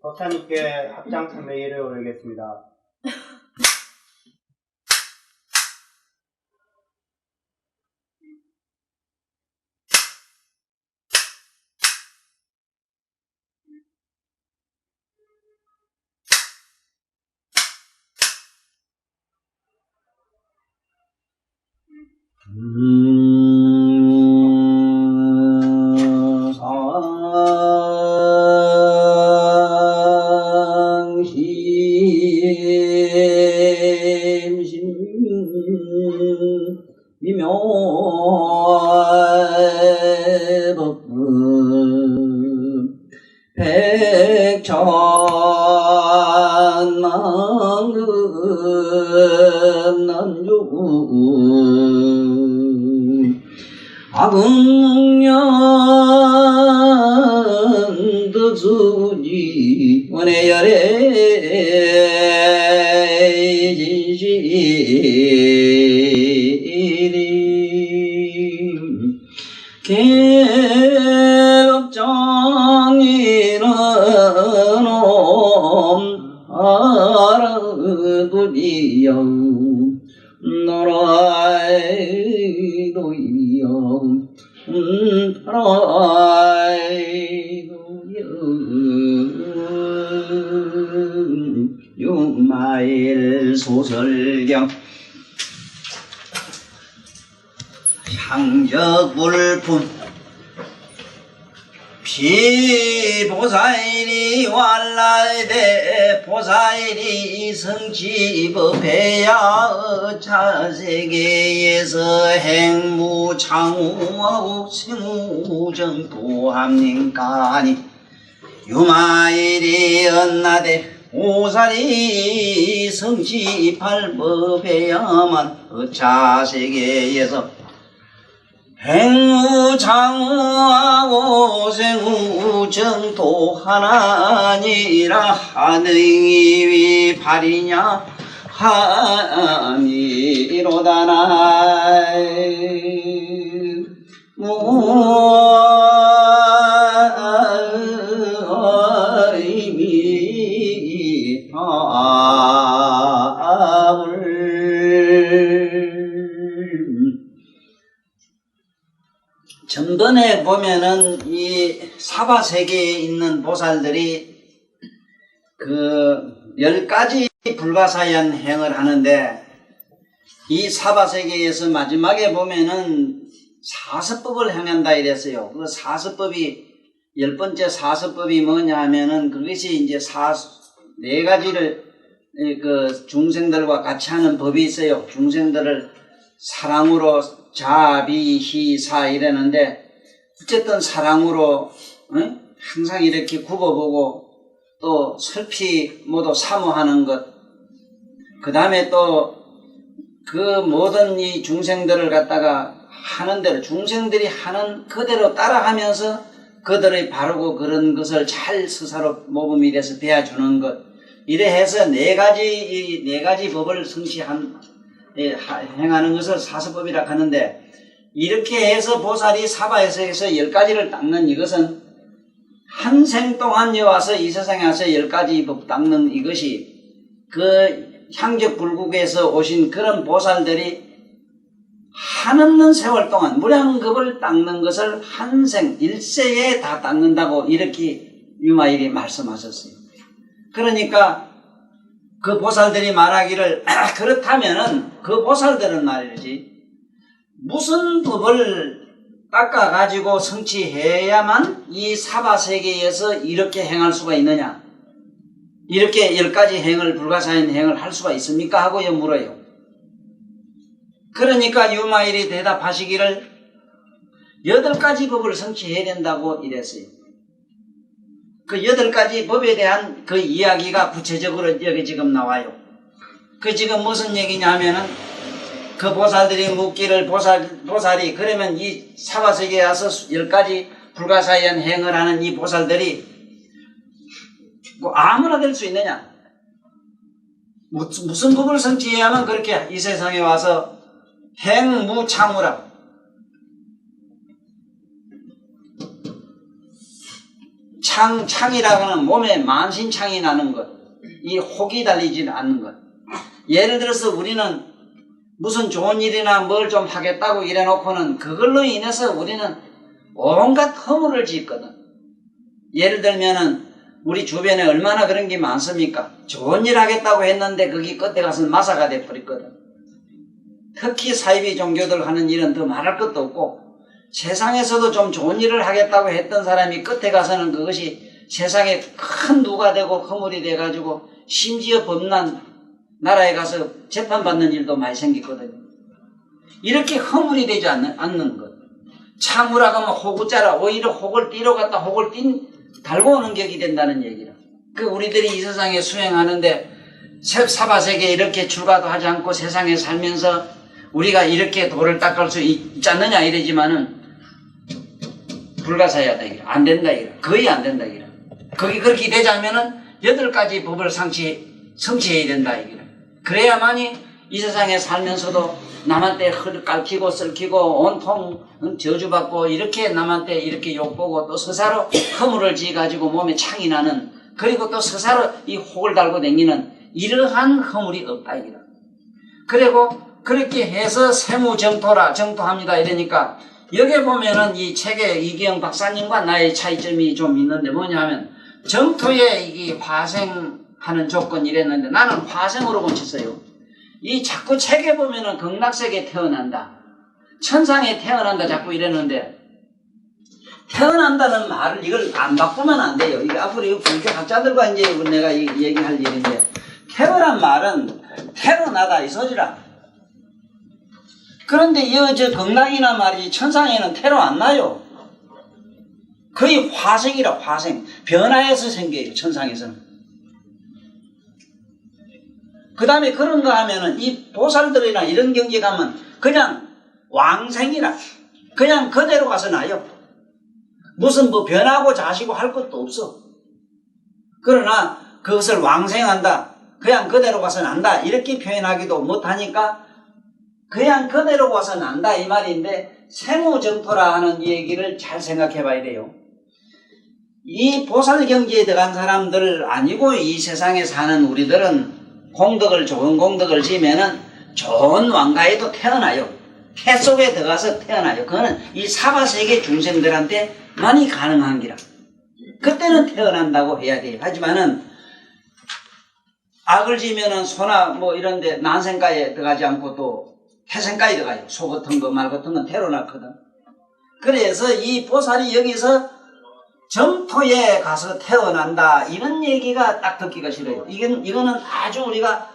법사님께 합장 참배를 올리겠습니다. 백천만금 난주 악응년 덕수지 원해열의 진실이 개업장이는 알아두리여 너라이도이여 너라이도여 육마일 소설경 향적불품 비보살이 왈라이대 보살이 성지법해야 차세계에서 행무창우하고 생우정도함nin까니 유마일이 언나대 보살이 성지팔법해야만 차세계에서 행무장하고 생우정도 하나니라 하느니 발이냐 함이로다나이 모임이 전번에 보면은 이 사바세계에 있는 보살들이 그 10가지 불가사의한 행을 하는데 이 사바세계에서 마지막에 보면은 사서법을 행한다 이랬어요. 그 사서법이 10번째 사서법이 뭐냐 하면은 그것이 이제 4가지를 그 중생들과 같이 하는 법이 있어요. 중생들을 사랑으로 자비희사 이러는데 어쨌든 사랑으로 항상 이렇게 굽어보고 또 슬피 모두 사모하는 것, 그 다음에 또 그 모든 이 중생들을 갖다가 하는 대로 중생들이 하는 그대로 따라하면서 그들의 바르고 그런 것을 잘 스스로 모범이 돼서 배워주는 것, 이래 해서 네 가지 법을 성취한 행하는 것을 사서법이라 하는데, 이렇게 해서 보살이 사바에서 10가지를 닦는 이것은 한 생 동안 와서 이 세상에 와서 10가지 법 닦는 이것이 그 향적불국에서 오신 그런 보살들이 한없는 세월 동안 무량겁을 닦는 것을 한 생 1세에 다 닦는다고 이렇게 유마일이 말씀하셨어요. 그러니까 그 보살들이 말하기를 그렇다면은 그 보살들은 말이지 무슨 법을 닦아가지고 성취해야만 이 사바세계에서 이렇게 행할 수가 있느냐, 이렇게 10가지 행을 불가사인 행을 할 수가 있습니까? 하고 물어요. 그러니까 유마일이 대답하시기를 8가지 법을 성취해야 된다고 이랬어요. 그 8가지 법에 대한 그 이야기가 구체적으로 여기 지금 나와요. 그 지금 무슨 얘기냐 하면은 그 보살들이 묻기를 보살이 그러면 이 사바세계에 와서 10가지 불가사의한 행을 하는 이 보살들이 뭐 아무나 될 수 있느냐? 무슨 법을 성취해야만 그렇게 이 세상에 와서 행무창우라. 창이라고 하는 몸에 만신창이 나는 것, 이 혹이 달리지 않는 것. 예를 들어서 우리는 무슨 좋은 일이나 뭘 좀 하겠다고 이래놓고는 그걸로 인해서 우리는 온갖 허물을 짓거든. 예를 들면은 우리 주변에 얼마나 그런 게 많습니까? 좋은 일 하겠다고 했는데 거기 끝에 가서 마사가 돼버렸거든. 특히 사이비 종교들 하는 일은 더 말할 것도 없고, 세상에서도 좀 좋은 일을 하겠다고 했던 사람이 끝에 가서는 그것이 세상에 큰 누가 되고 허물이 돼가지고 심지어 범난 나라에 가서 재판받는 일도 많이 생겼거든요. 이렇게 허물이 되지 않는 것. 창우라고 하면 호구자라, 오히려 혹을 띠러 갔다 혹을 달고 오는 격이 된다는 얘기라. 그 우리들이 이 세상에 수행하는데 사바세계에 이렇게 출가도 하지 않고 세상에 살면서 우리가 이렇게 도를 닦을 수 있지 않느냐 이러지만은 불가사의하다 이게 안 된다 이게 거의 안 된다 이게 거기 그렇게 되자면은 8가지 법을 성취해야 된다 이게 그래야만이 이 세상에 살면서도 남한테 깔히고 썰히고 온통 저주받고 이렇게 남한테 이렇게 욕보고 또 스스로 허물을 지어가지고 몸에 창이 나는 그리고 또 스스로 이 혹을 달고 다니는 이러한 허물이 없다 이게 그리고 그렇게 해서 세무정토합니다 이러니까 여기 보면은 이 책에 이기영 박사님과 나의 차이점이 좀 있는데 뭐냐 하면 정토에 이 화생하는 조건 이랬는데 나는 화생으로 고쳤어요. 이 자꾸 책에 보면은 극락세계에 태어난다, 천상에 태어난다 자꾸 이랬는데 태어난다는 말을 이걸 안 바꾸면 안 돼요. 이거 앞으로 이거 불교학자들과 이제 내가 얘기할 일인데 태어난 말은 태어나다 이 소리라. 그런데 저 극락이나 말이지 천상에는 태로 안 나요. 거의 화생이라 화생. 변화해서 생겨요 천상에서는. 그 다음에 그런 거 하면은 이 보살들이나 이런 경지에 가면 그냥 왕생이라 그냥 그대로 가서 나요. 무슨 뭐 변하고 자시고 할 것도 없어. 그러나 그것을 왕생한다, 그냥 그대로 가서 난다 이렇게 표현하기도 못하니까 그냥 그대로 와서 난다 이 말인데 생우정토라 하는 얘기를 잘 생각해 봐야 돼요. 이 보살 경지에 들어간 사람들 아니고 이 세상에 사는 우리들은 좋은 공덕을 지으면은 좋은 왕가에도 태어나요. 태 속에 들어가서 태어나요. 그거는 이 사바세계 중생들한테 많이 가능한 기라. 그때는 태어난다고 해야 돼요. 하지만은 악을 지면은 소나 뭐 이런데 난생가에 들어가지 않고 또 태생가에 들어가요. 소 같은 거 말 같은 건 태로 낳거든. 그래서 이 보살이 여기서 정토에 가서 태어난다 이런 얘기가 딱 듣기가 싫어요. 이거는 아주 우리가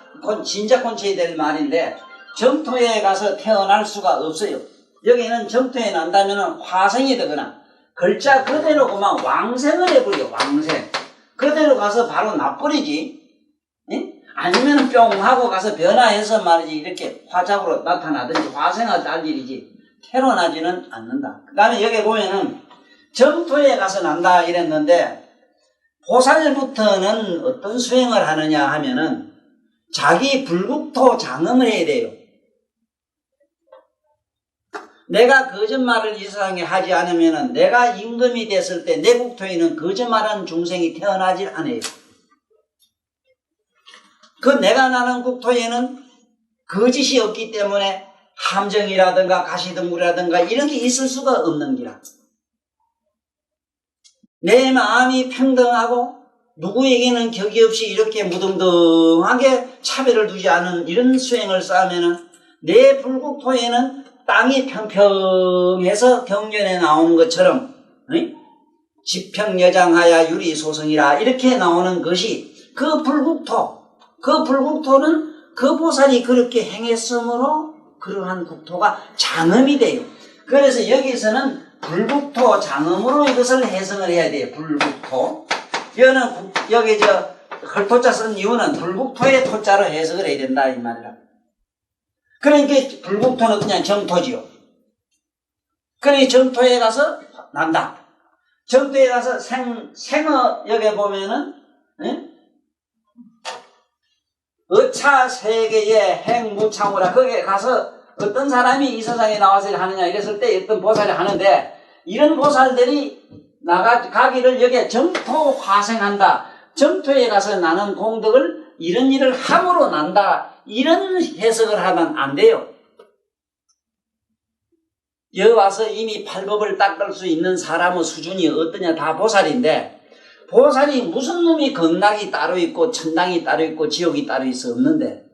진짜 곤치해야 될 말인데 정토에 가서 태어날 수가 없어요. 여기는 정토에 난다면 화생이 되거나 글자 그대로 그만 왕생을 해버려. 왕생 그대로 가서 바로 나버리지. 아니면 뿅 하고 가서 변화해서 말이지 이렇게 화작으로 나타나든지 화생을 할 일이지 태어나지는 않는다. 그 다음에 여기 보면은 정토에 가서 난다 이랬는데 보살부터는 어떤 수행을 하느냐 하면은 자기 불국토 장엄을 해야 돼요. 내가 거짓말을 이 세상에 하지 않으면은 내가 임금이 됐을 때 내 국토에는 거짓말하는 중생이 태어나질 않아요. 그 내가 나는 국토에는 거짓이 없기 때문에 함정이라든가 가시덤불이라든가 이런 게 있을 수가 없는 기라. 내 마음이 평등하고 누구에게는 격이 없이 이렇게 무등등하게 차별을 두지 않은 이런 수행을 쌓으면은 내 불국토에는 땅이 평평해서 경전에 나오는 것처럼 지평여장하야 유리소성이라 이렇게 나오는 것이 그 불국토는 그 보살이 그렇게 행했으므로 그러한 국토가 장엄이 돼요. 그래서 여기서는 불국토 장엄으로 이것을 해석을 해야 돼요. 불국토. 여기 헐토자 쓴 이유는 불국토의 토자로 해석을 해야 된다 이 말이라. 그러니까 불국토는 그냥 정토지요. 그러니 정토에 가서 난다. 정토에 가서 생어 여기 보면은 어차 세계의 행무창우라 거기에 가서 어떤 사람이 이 세상에 나와서 하느냐 이랬을 때 어떤 보살이 하는데 이런 보살들이 가기를 여기에 정토 화생한다. 정토에 가서 나는 공덕을 이런 일을 함으로 난다. 이런 해석을 하면 안 돼요. 여기 와서 이미 팔법을 닦을 수 있는 사람의 수준이 어떠냐 다 보살인데 보살이 무슨 놈이 극락이 따로 있고 천당이 따로 있고 지옥이 따로 있어 없는데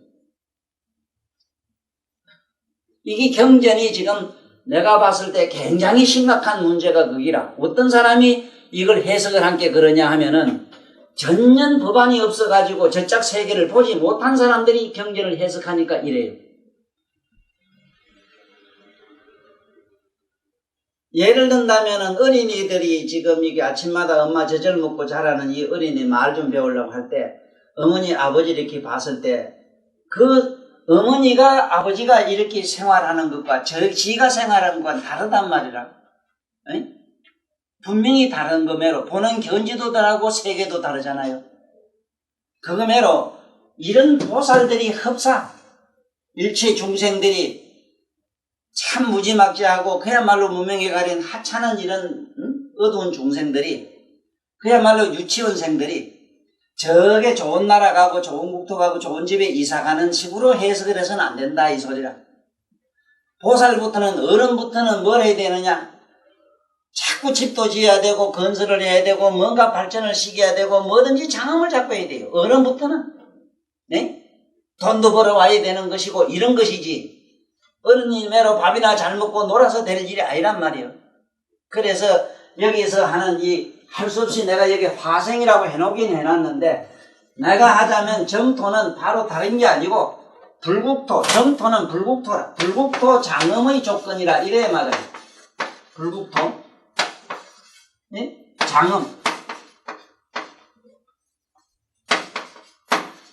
이게 경전이 지금 내가 봤을 때 굉장히 심각한 문제가 거기라. 어떤 사람이 이걸 해석을 한 게 그러냐 하면은 전년 법안이 없어가지고 저짝 세계를 보지 못한 사람들이 경전을 해석하니까 이래요. 예를 든다면은 어린이들이 지금 이게 아침마다 엄마 젖을 먹고 자라는 이 어린이 말 좀 배우려고 할 때 어머니 아버지 이렇게 봤을 때 그 어머니가 아버지가 이렇게 생활하는 것과 지가 생활하는 것과 다르단 말이라. 에? 분명히 다른 거매로 보는 견지도 다르고 세계도 다르잖아요. 그거매로 이런 보살들이 흡사 일체 중생들이 참 무지막지하고 그야말로 무명에 가린 하찮은 이런 어두운 중생들이 그야말로 유치원생들이 저게 좋은 나라 가고 좋은 국토 가고 좋은 집에 이사 가는 식으로 해석을 해서는 안 된다 이 소리라. 보살부터는 어른부터는 뭘 해야 되느냐 자꾸 집도 지어야 되고 건설을 해야 되고 뭔가 발전을 시켜야 되고 뭐든지 장엄을 잡고 해야 돼요. 어른부터는 네? 돈도 벌어와야 되는 것이고 이런 것이지 어른이 매로 밥이나 잘 먹고 놀아서 될 일이 아니란 말이에요. 그래서 여기서 하는 할 수 없이 내가 여기 화생이라고 해놓긴 해놨는데 내가 하자면 정토는 바로 다른 게 아니고 불국토, 정토는 불국토라. 불국토 장엄의 조건이라 이래야 맞아요. 불국토 네? 장엄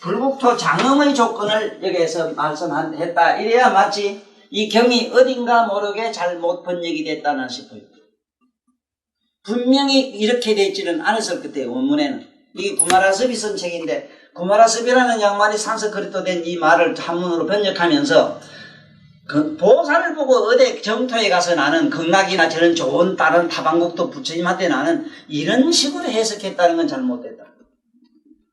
불국토 장엄의 조건을 여기에서 말씀했다 이래야 맞지. 이 경이 어딘가 모르게 잘못 번역이 됐다나 싶어요. 분명히 이렇게 되지는 않았을 것 같아요. 원문에는. 이게 구마라섭이 쓴 책인데 구마라섭이라는 양반이 산스크리트로 된 이 말을 한문으로 번역하면서 그 보살을 보고 어디 정토에 가서 나는 극락이나 저런 좋은 다른 타방국도 부처님한테 나는 이런 식으로 해석했다는 건 잘못됐다.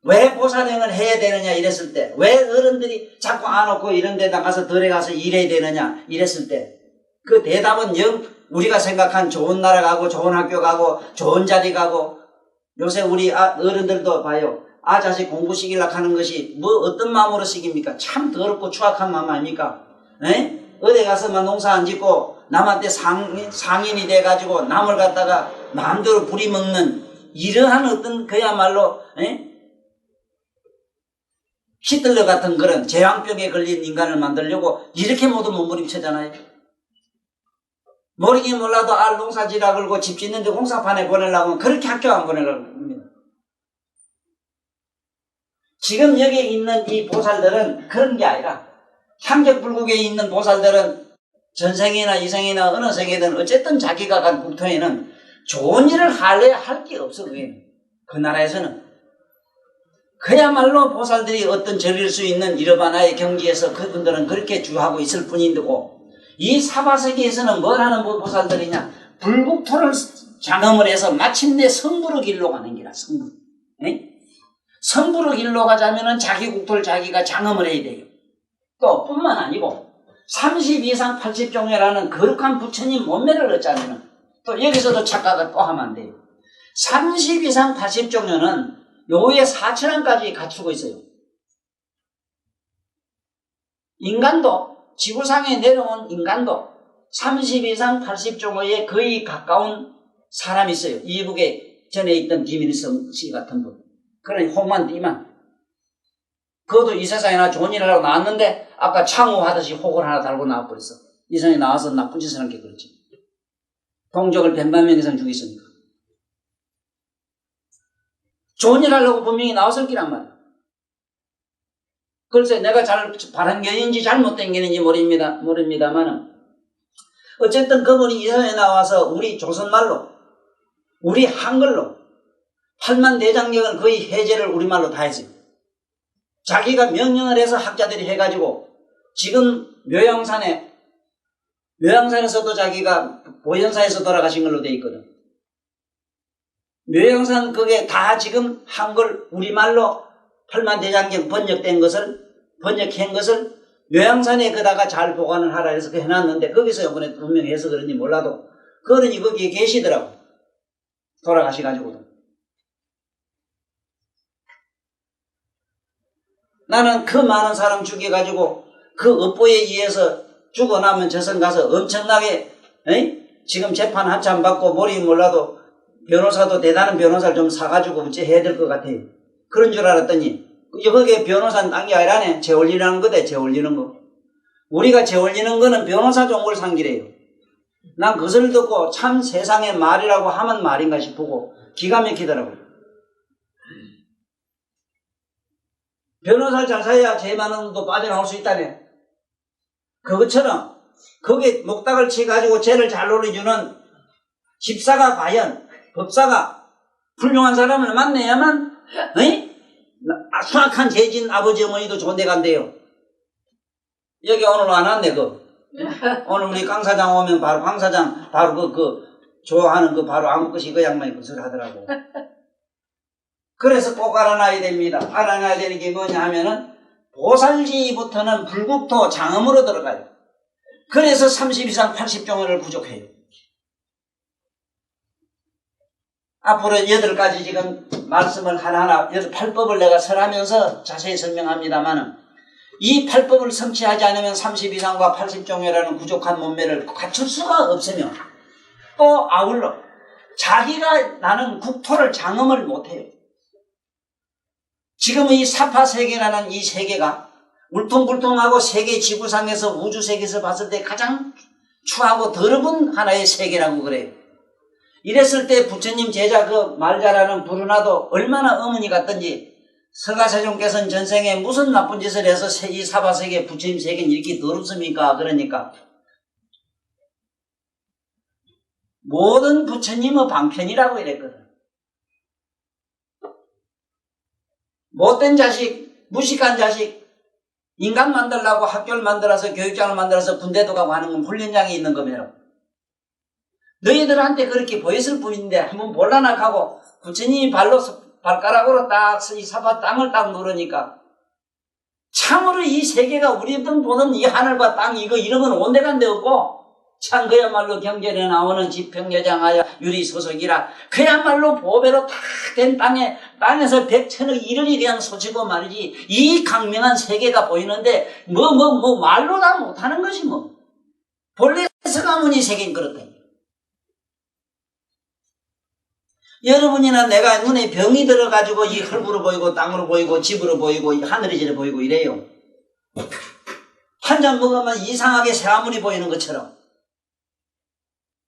왜 보살행을 해야 되느냐 이랬을 때 왜 어른들이 자꾸 안 오고 이런 데다 가서 들에 가서 일해야 되느냐 이랬을 때 그 대답은 우리가 생각한 좋은 나라 가고 좋은 학교 가고 좋은 자리 가고 요새 우리 어른들도 봐요. 자식 공부 시키려고 하는 것이 뭐 어떤 마음으로 시킵니까? 참 더럽고 추악한 마음 아닙니까? 에? 어디 가서만 농사 안 짓고 남한테 상인이 돼가지고 남을 갖다가 마음대로 부리먹는 이러한 어떤 그야말로 히틀러 같은 그런 제왕병에 걸린 인간을 만들려고 이렇게 모두 몸부림치잖아요. 모르긴 몰라도 농사 지라 그러고 집 짓는데 공사판에 보내려고 하면 그렇게 학교 안 보내려고 합니다. 지금 여기 있는 이 보살들은 그런 게 아니라 향적불국에 있는 보살들은 전생이나 이생이나 어느 생이든 어쨌든 자기가 간 국토에는 좋은 일을 하려야 할 게 없어. 그 나라에서는 그야말로 보살들이 어떤 절일 수 있는 이러바나의 경지에서 그분들은 그렇게 주하고 있을 뿐인데고 이 사바세계에서는 뭘 하는 보살들이냐 불국토를 장엄을 해서 마침내 성부로 길로 가는 기라. 성부. 성부로 길로 가자면은 자기 국토를 자기가 장엄을 해야 돼요. 또 뿐만 아니고 30 이상 80종려라는 거룩한 부처님 몸매를 얻자면은 또 여기서도 착각을 또 하면 안 돼요. 30 이상 80종려는 요의 4천원까지 갖추고 있어요. 인간도, 지구상에 내려온 인간도 30 이상 80종의 거의 가까운 사람이 있어요. 이북에 전에 있던 김일성 씨 같은 분. 그런 혹만 띠만. 그것도 이 세상에 나 좋은 일을 하고 나왔는데 아까 창우하듯이 혹을 하나 달고 나와버렸어. 이 세상에 나와서 나쁜 짓을 한 게 그렇지. 동족을 100만 명 이상 죽였으니까. 좋은 일 하려고 분명히 나왔을 기란 말이야. 글쎄 내가 잘 바른 견인지 잘못된 견인지 모릅니다만은 어쨌든 그분이 이 세상에 나와서 우리 조선말로 우리 한글로 8만 대장경을 거의 해제를 우리말로 다 했어요. 자기가 명령을 해서 학자들이 해가지고 지금 묘양산에서도 자기가 보현사에서 돌아가신 걸로 돼 있거든. 묘양산 그게 다 지금 한글 우리말로 8만 대장경 번역한 것을 묘양산에 그다가 잘 보관을 하라 해서 그 해놨는데 거기서 이번에 분명히 해서 그런지 몰라도 그러니 거기에 계시더라고. 돌아가셔가지고도. 나는 그 많은 사람 죽여가지고 그 업보에 의해서 죽어나면 저선 가서 엄청나게 지금 재판 한참 받고 모르긴 몰라도 변호사도 대단한 변호사를 좀 사가지고 어째 해야 될 것 같아요. 그런 줄 알았더니 거기에 변호사는 딴 게 아니라네. 재 올리는 거대. 재 올리는 거. 우리가 재 올리는 거는 변호사 종을 상기래요. 난 그것을 듣고 참 세상의 말이라고 하면 말인가 싶고 기가 막히더라고요. 변호사를 잘 사야 재 많은 놈도 빠져나올 수 있다네. 그것처럼 거기에 목닥을 치가지고 죄를 잘 놀아주는 집사가 과연 법사가 훌륭한 사람을 만나야만 수악한 죄진 아버지 어머니도 좋은 데 간대요. 여기 오늘 안 왔네 오늘 우리 강 사장 오면 바로 강 사장 바로 좋아하는 바로 아무 것이 그 양반이 그 소리 하더라고. 그래서 꼭 알아놔야 됩니다. 알아놔야 되는 게 뭐냐 하면은 보살지부터는 불국토 장음으로 들어가요. 그래서 30 이상 80종을 부족해요. 앞으로 8가지 지금 말씀을 하나하나 8법을 내가 설하면서 자세히 설명합니다만은 이 8법을 성취하지 않으면 30 이상과 80종이라는 부족한 몸매를 갖출 수가 없으며 또 아울러 자기가 나는 국토를 장음을 못해요. 지금 이 사파세계라는 이 세계가 울퉁불퉁하고 세계 지구상에서 우주세계에서 봤을 때 가장 추하고 더러운 하나의 세계라고 그래요. 이랬을 때 부처님 제자 말 잘하는 부르나도 얼마나 어머니 같던지 서가세종께서는 전생에 무슨 나쁜 짓을 해서 이 사바세계 부처님 세계는 이렇게 더럽습니까? 그러니까 모든 부처님의 방편이라고 이랬거든. 못된 자식, 무식한 자식, 인간 만들려고 학교를 만들어서 교육장을 만들어서 군대도 가고 하는 건 훈련장에 있는 거면 너희들한테 그렇게 보였을 뿐인데 한번 볼라나가고 부처님이 발가락으로 딱 이 사바 땅을 딱 누르니까 참으로 이 세계가 우리들 보는 이 하늘과 땅 이런 건 온데간데 없고 참 그야말로 경전에 나오는 지평여장하여 유리소속이라 그야말로 보배로 다 된 땅에서 100천억 1원이 그냥 솟이고 말이지 이 강명한 세계가 보이는데 말로 다 못하는 것이 본래 서가모니 세계는 그렇다. 여러분이나 내가 눈에 병이 들어가지고 이 흙으로 보이고 땅으로 보이고 집으로 보이고 하늘이 저래 보이고 이래요. 한 잔 먹으면 이상하게 새아물이 보이는 것처럼.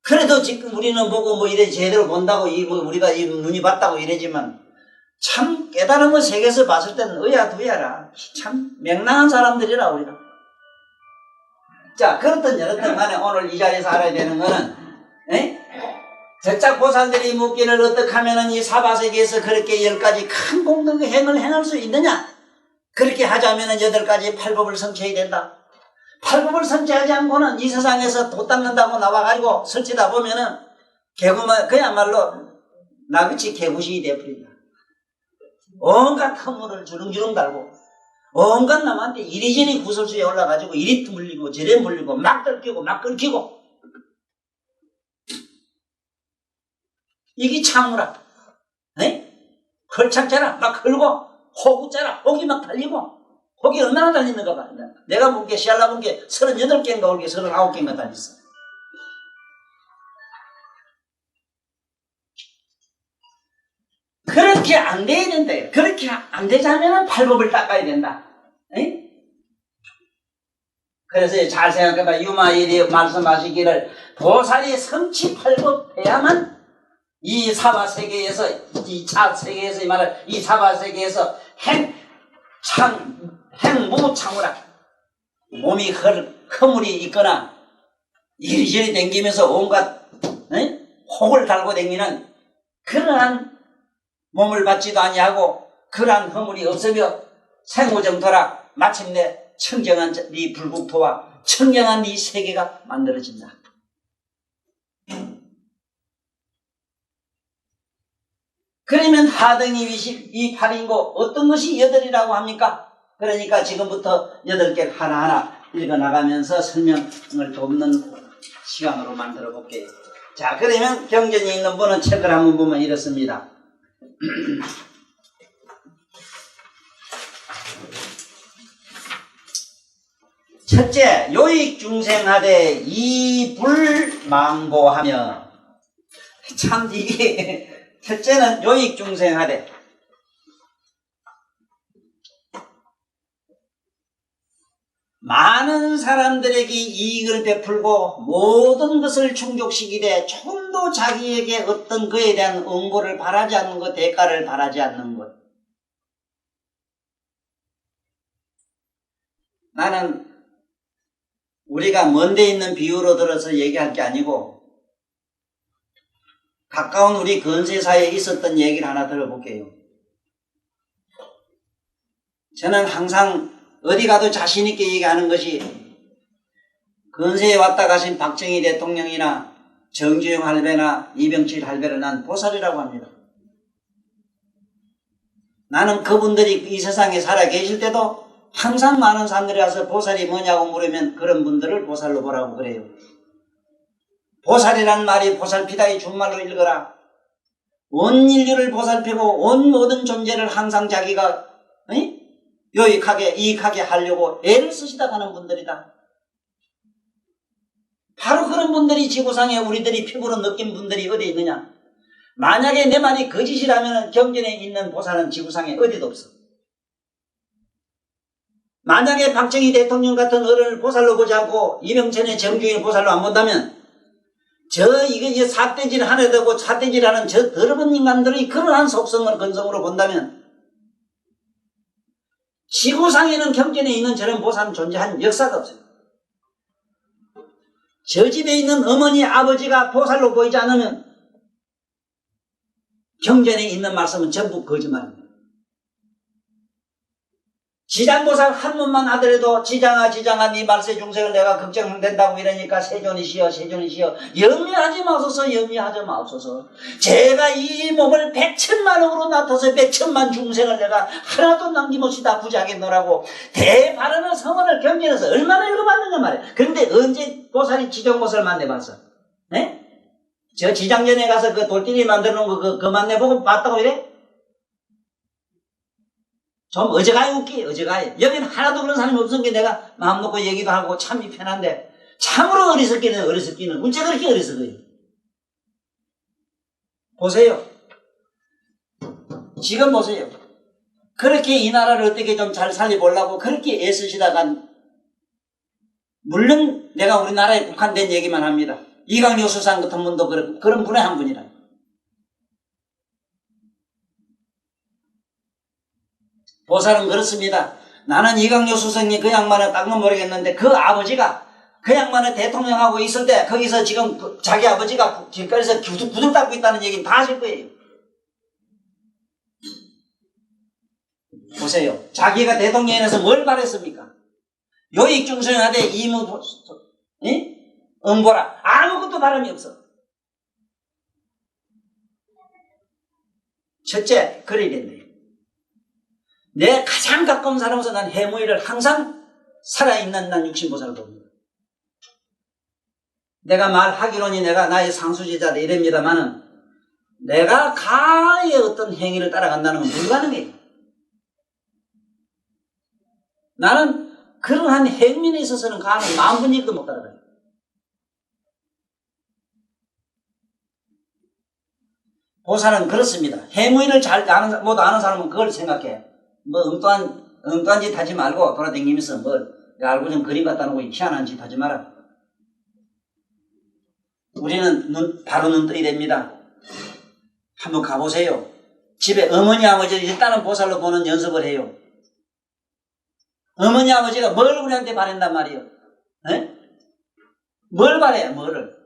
그래도 지금 우리는 보고 이래 제대로 본다고 우리가 이 눈이 봤다고 이러지만 참 깨달음의 세계에서 봤을 때는 의야두야라. 참 맹랑한 사람들이라 우리가. 자 그렇든 저렇든 간에 오늘 이 자리에서 알아야 되는 거는 저짝 보살들이 묻기를 어떻게 하면은 이 사바세계에서 그렇게 10가지 큰 공덕의 행을 행할 수 있느냐? 그렇게 하자면은 8가지 8법을 성취해야 된다. 8법을 성취하지 않고는 이 세상에서 도 닦는다고 나와가지고 설치다 보면은 그야말로 나그치 개구식이 되어버린다. 온갖 허물을 주렁주렁 달고 온갖 남한테 이리저리 구설수에 올라가지고 이리 물리고 저리 물리고 막 끓기고 막 끓기고 이게 참으라. 걸창자라 막 걸고 호구자라 호기 막 달리고 호기 얼마나 달리는가 봐. 내가 본 게 시알라 본 게 38개인가 올게 39개인가 달렸어. 그렇게 안 돼야 된다. 그렇게 안 되자면 팔복을 닦아야 된다. 에? 그래서 잘 생각해봐. 유마일이 말씀하시기를 보살이 성취팔복해야만 이 사바세계에서 이 차세계에서 이 말을 이 사바세계에서 행무창우라 몸이 허물이 있거나 이리저리 댕기면서 온갖 혹을 달고 댕기는 그러한 몸을 받지도 아니하고 그러한 허물이 없으며 생우정토라 마침내 청정한 네 불국토와 청정한 네 세계가 만들어진다. 그러면 하등이 28인고 어떤 것이 8이라고 합니까? 그러니까 지금부터 8개를 하나하나 읽어나가면서 설명을 돕는 시간으로 만들어 볼게요. 자, 그러면 경전이 있는 분은 책을 한번 보면 이렇습니다. 첫째, 요익중생하되 이불망고하며. 참 이게 첫째는 요익중생하되 많은 사람들에게 이익을 베풀고 모든 것을 충족시키되 조금도 자기에게 어떤 그에 대한 응보를 바라지 않는 것, 대가를 바라지 않는 것. 나는 우리가 먼데 있는 비유로 들어서 얘기할 게 아니고 가까운 우리 근세사에 있었던 얘기를 하나 들어볼게요. 저는 항상 어디 가도 자신있게 얘기하는 것이 근세에 왔다 가신 박정희 대통령이나 정주영 할배나 이병칠 할배를 난 보살이라고 합니다. 나는 그분들이 이 세상에 살아 계실 때도 항상 많은 사람들이 와서 보살이 뭐냐고 물으면 그런 분들을 보살로 보라고 그래요. 보살이란 말이 보살피다의 준말로 읽어라. 온 인류를 보살피고 온 모든 존재를 항상 자기가 유익하게 이익하게 하려고 애를 쓰시다 가는 분들이다. 바로 그런 분들이 지구상에 우리들이 피부로 느낀 분들이 어디 있느냐. 만약에 내 말이 거짓이라면 경전에 있는 보살은 지구상에 어디도 없어. 만약에 박정희 대통령 같은 어른을 보살로 보지 않고 이병천의 정주영을 보살로 안 본다면 이게 삿대질 하나 되고 삿대질 하는 저 더러운 인간들의 그러한 속성을 근성으로 본다면 지구상에는 경전에 있는 저런 보살은 존재한 역사가 없어요. 저 집에 있는 어머니 아버지가 보살로 보이지 않으면 경전에 있는 말씀은 전부 거짓말입니다. 지장보살 한 몸만 하더라도 지장아 네 말세 중생을 내가 걱정된다고 이러니까 세존이시여 염려하지 마옵소서. 제가 이 몸을 100천만으로 나타서 100천만 중생을 내가 하나도 남김없이 다 부자하게 넣으라고 대바라는 성원을 경전해서 얼마나 읽어봤느냐 말이야. 그런데 언제 보살이 지정보살 만나봤어? 네? 저 지장전에 가서 그 돌덩이 만들어 놓은 거 그 만나보고 봤다고 이래? 좀 어져가요 웃기 어져가요. 여기는 하나도 그런 사람이 없은 게 내가 마음 놓고 얘기도 하고 참이 편한데 참으로 어리석기는 어째 그렇게 어리석어요. 보세요. 지금 보세요. 그렇게 이 나라를 어떻게 좀 잘 살려보려고 그렇게 애쓰시다가 물론 내가 우리나라에 국한된 얘기만 합니다. 이강요 수상 같은 분도 그런 분의 한 분이라. 보살은 그렇습니다. 나는 이강요 수생님 그 양반은 딴 건 모르겠는데 그 아버지가 그 양반은 대통령하고 있을 때 거기서 지금 자기 아버지가 길거리에서 구들 닦고 있다는 얘기는 다 아실 거예요. 보세요. 자기가 대통령에서 뭘 바랬습니까? 요익중생하되 이무 응보라. 아무것도 바람이 없어. 첫째, 그래야 된대. 내 가장 가까운 사람으로서 난 해무이를 항상 살아있는 난 육신보살을 봅니다. 내가 말하기로니 내가 나의 상수제자다 이럽니다마는 내가 가의 어떤 행위를 따라간다는 건 불가능해요. 나는 그러한 행민에 있어서는 가는 만분일도 못 따라가요. 보살은 그렇습니다. 해무인을 잘 못 아는 사람은 그걸 생각해. 뭐 엉뚱한 짓 하지 말고 돌아다니면서 뭘 알고 좀 그림 갖다 놓고 희한한 짓 하지 마라. 우리는 바로 눈 떠야 됩니다. 한번 가보세요. 집에 어머니 아버지를 일단은 보살로 보는 연습을 해요. 어머니 아버지가 뭘 우리한테 바란단 말이에요? 에? 뭘 바래요? 뭐를?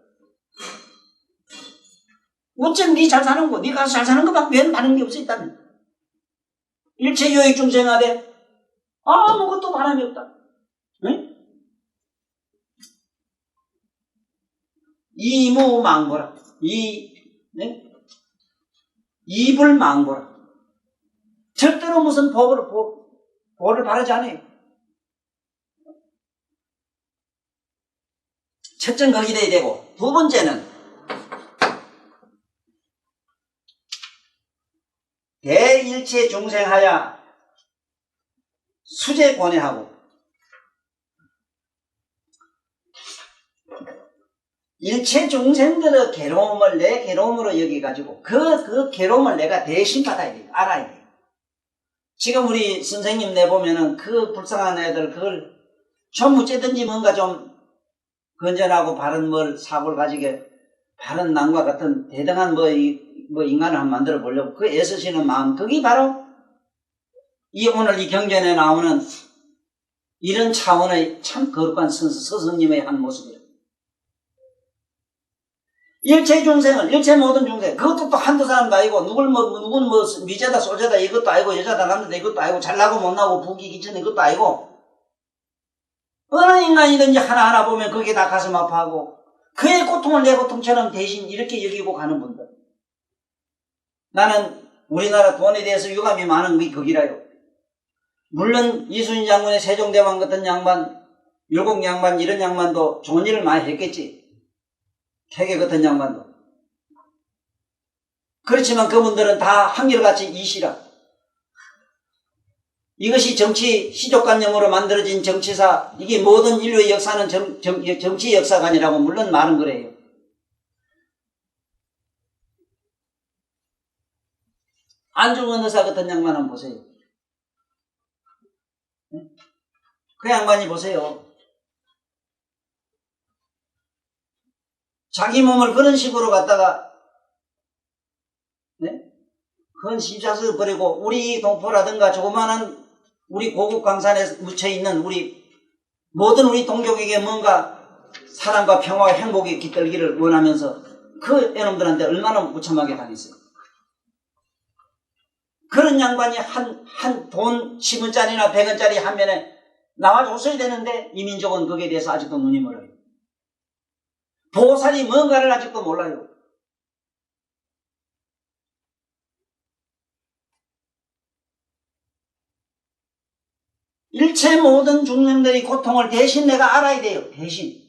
어쩜 니 잘 사는 거, 니 가서 잘 사는 거밖에 왜 바라는 게 없어 있다면? 일체 요익 중생하되 아무것도 바람이 없다. 응? 이무망보라. 이불망보라. 절대로 무슨 복을 바라지 않아요. 첫째는 거기 돼야 되고, 두 번째는 대일체 중생하야 수제 권해하고 일체 중생들의 괴로움을 내 괴로움으로 여기가지고 그 괴로움을 내가 대신 받아야 돼요. 알아야 돼요. 지금 우리 선생님 내보면은 그 불쌍한 애들 그걸 좀 어쨌든지 뭔가 좀 건전하고 바른 사고를 가지게 바른 남과 같은 대등한 인간을 한번 만들어 보려고 그 애쓰시는 마음, 그게 바로 오늘 이 경전에 나오는 이런 차원의 참 거룩한 스승님의 한 모습이에요. 일체 중생을, 일체 모든 중생, 그것도 또 한두 사람도 아니고, 누군 미제다, 소제다 이것도 아니고, 여자다, 남자다 이것도 아니고, 잘나고 못나고, 부귀 기천 이것도 아니고, 어느 인간이든지 하나하나 보면 그게 다 가슴 아파하고, 그의 고통을 내 고통처럼 대신 이렇게 여기고 가는 분들. 나는 우리나라 돈에 대해서 유감이 많은 게 거기라요. 물론 이순신 장군의 세종대왕 같은 양반, 율곡 양반 이런 양반도 좋은 일을 많이 했겠지. 태계 같은 양반도. 그렇지만 그분들은 다 한결같이 이시라. 이것이 정치 시족관념으로 만들어진 정치사, 이게 모든 인류의 역사는 정치 역사가 아니라고 물론 말은 그래요. 안중근 의사 같은 양반 한번 보세요. 그 양반이 보세요. 자기 몸을 그런 식으로 갖다가 그건 십자수 버리고 우리 동포라든가 조그마한 우리 고국 강산에 묻혀있는 우리 모든 우리 동족에게 뭔가 사랑과 평화와 행복이 깃들기를 원하면서 그 애놈들한테 얼마나 무참하게 당했어요. 그런 양반이 한 돈 10원짜리나 100원짜리 한 면에 나와줬어야 되는데 이 민족은 거기에 대해서 아직도 눈이 멀어요. 보살이 뭔가를 아직도 몰라요. 일체 모든 중생들의 고통을 대신 내가 알아야 돼요. 대신.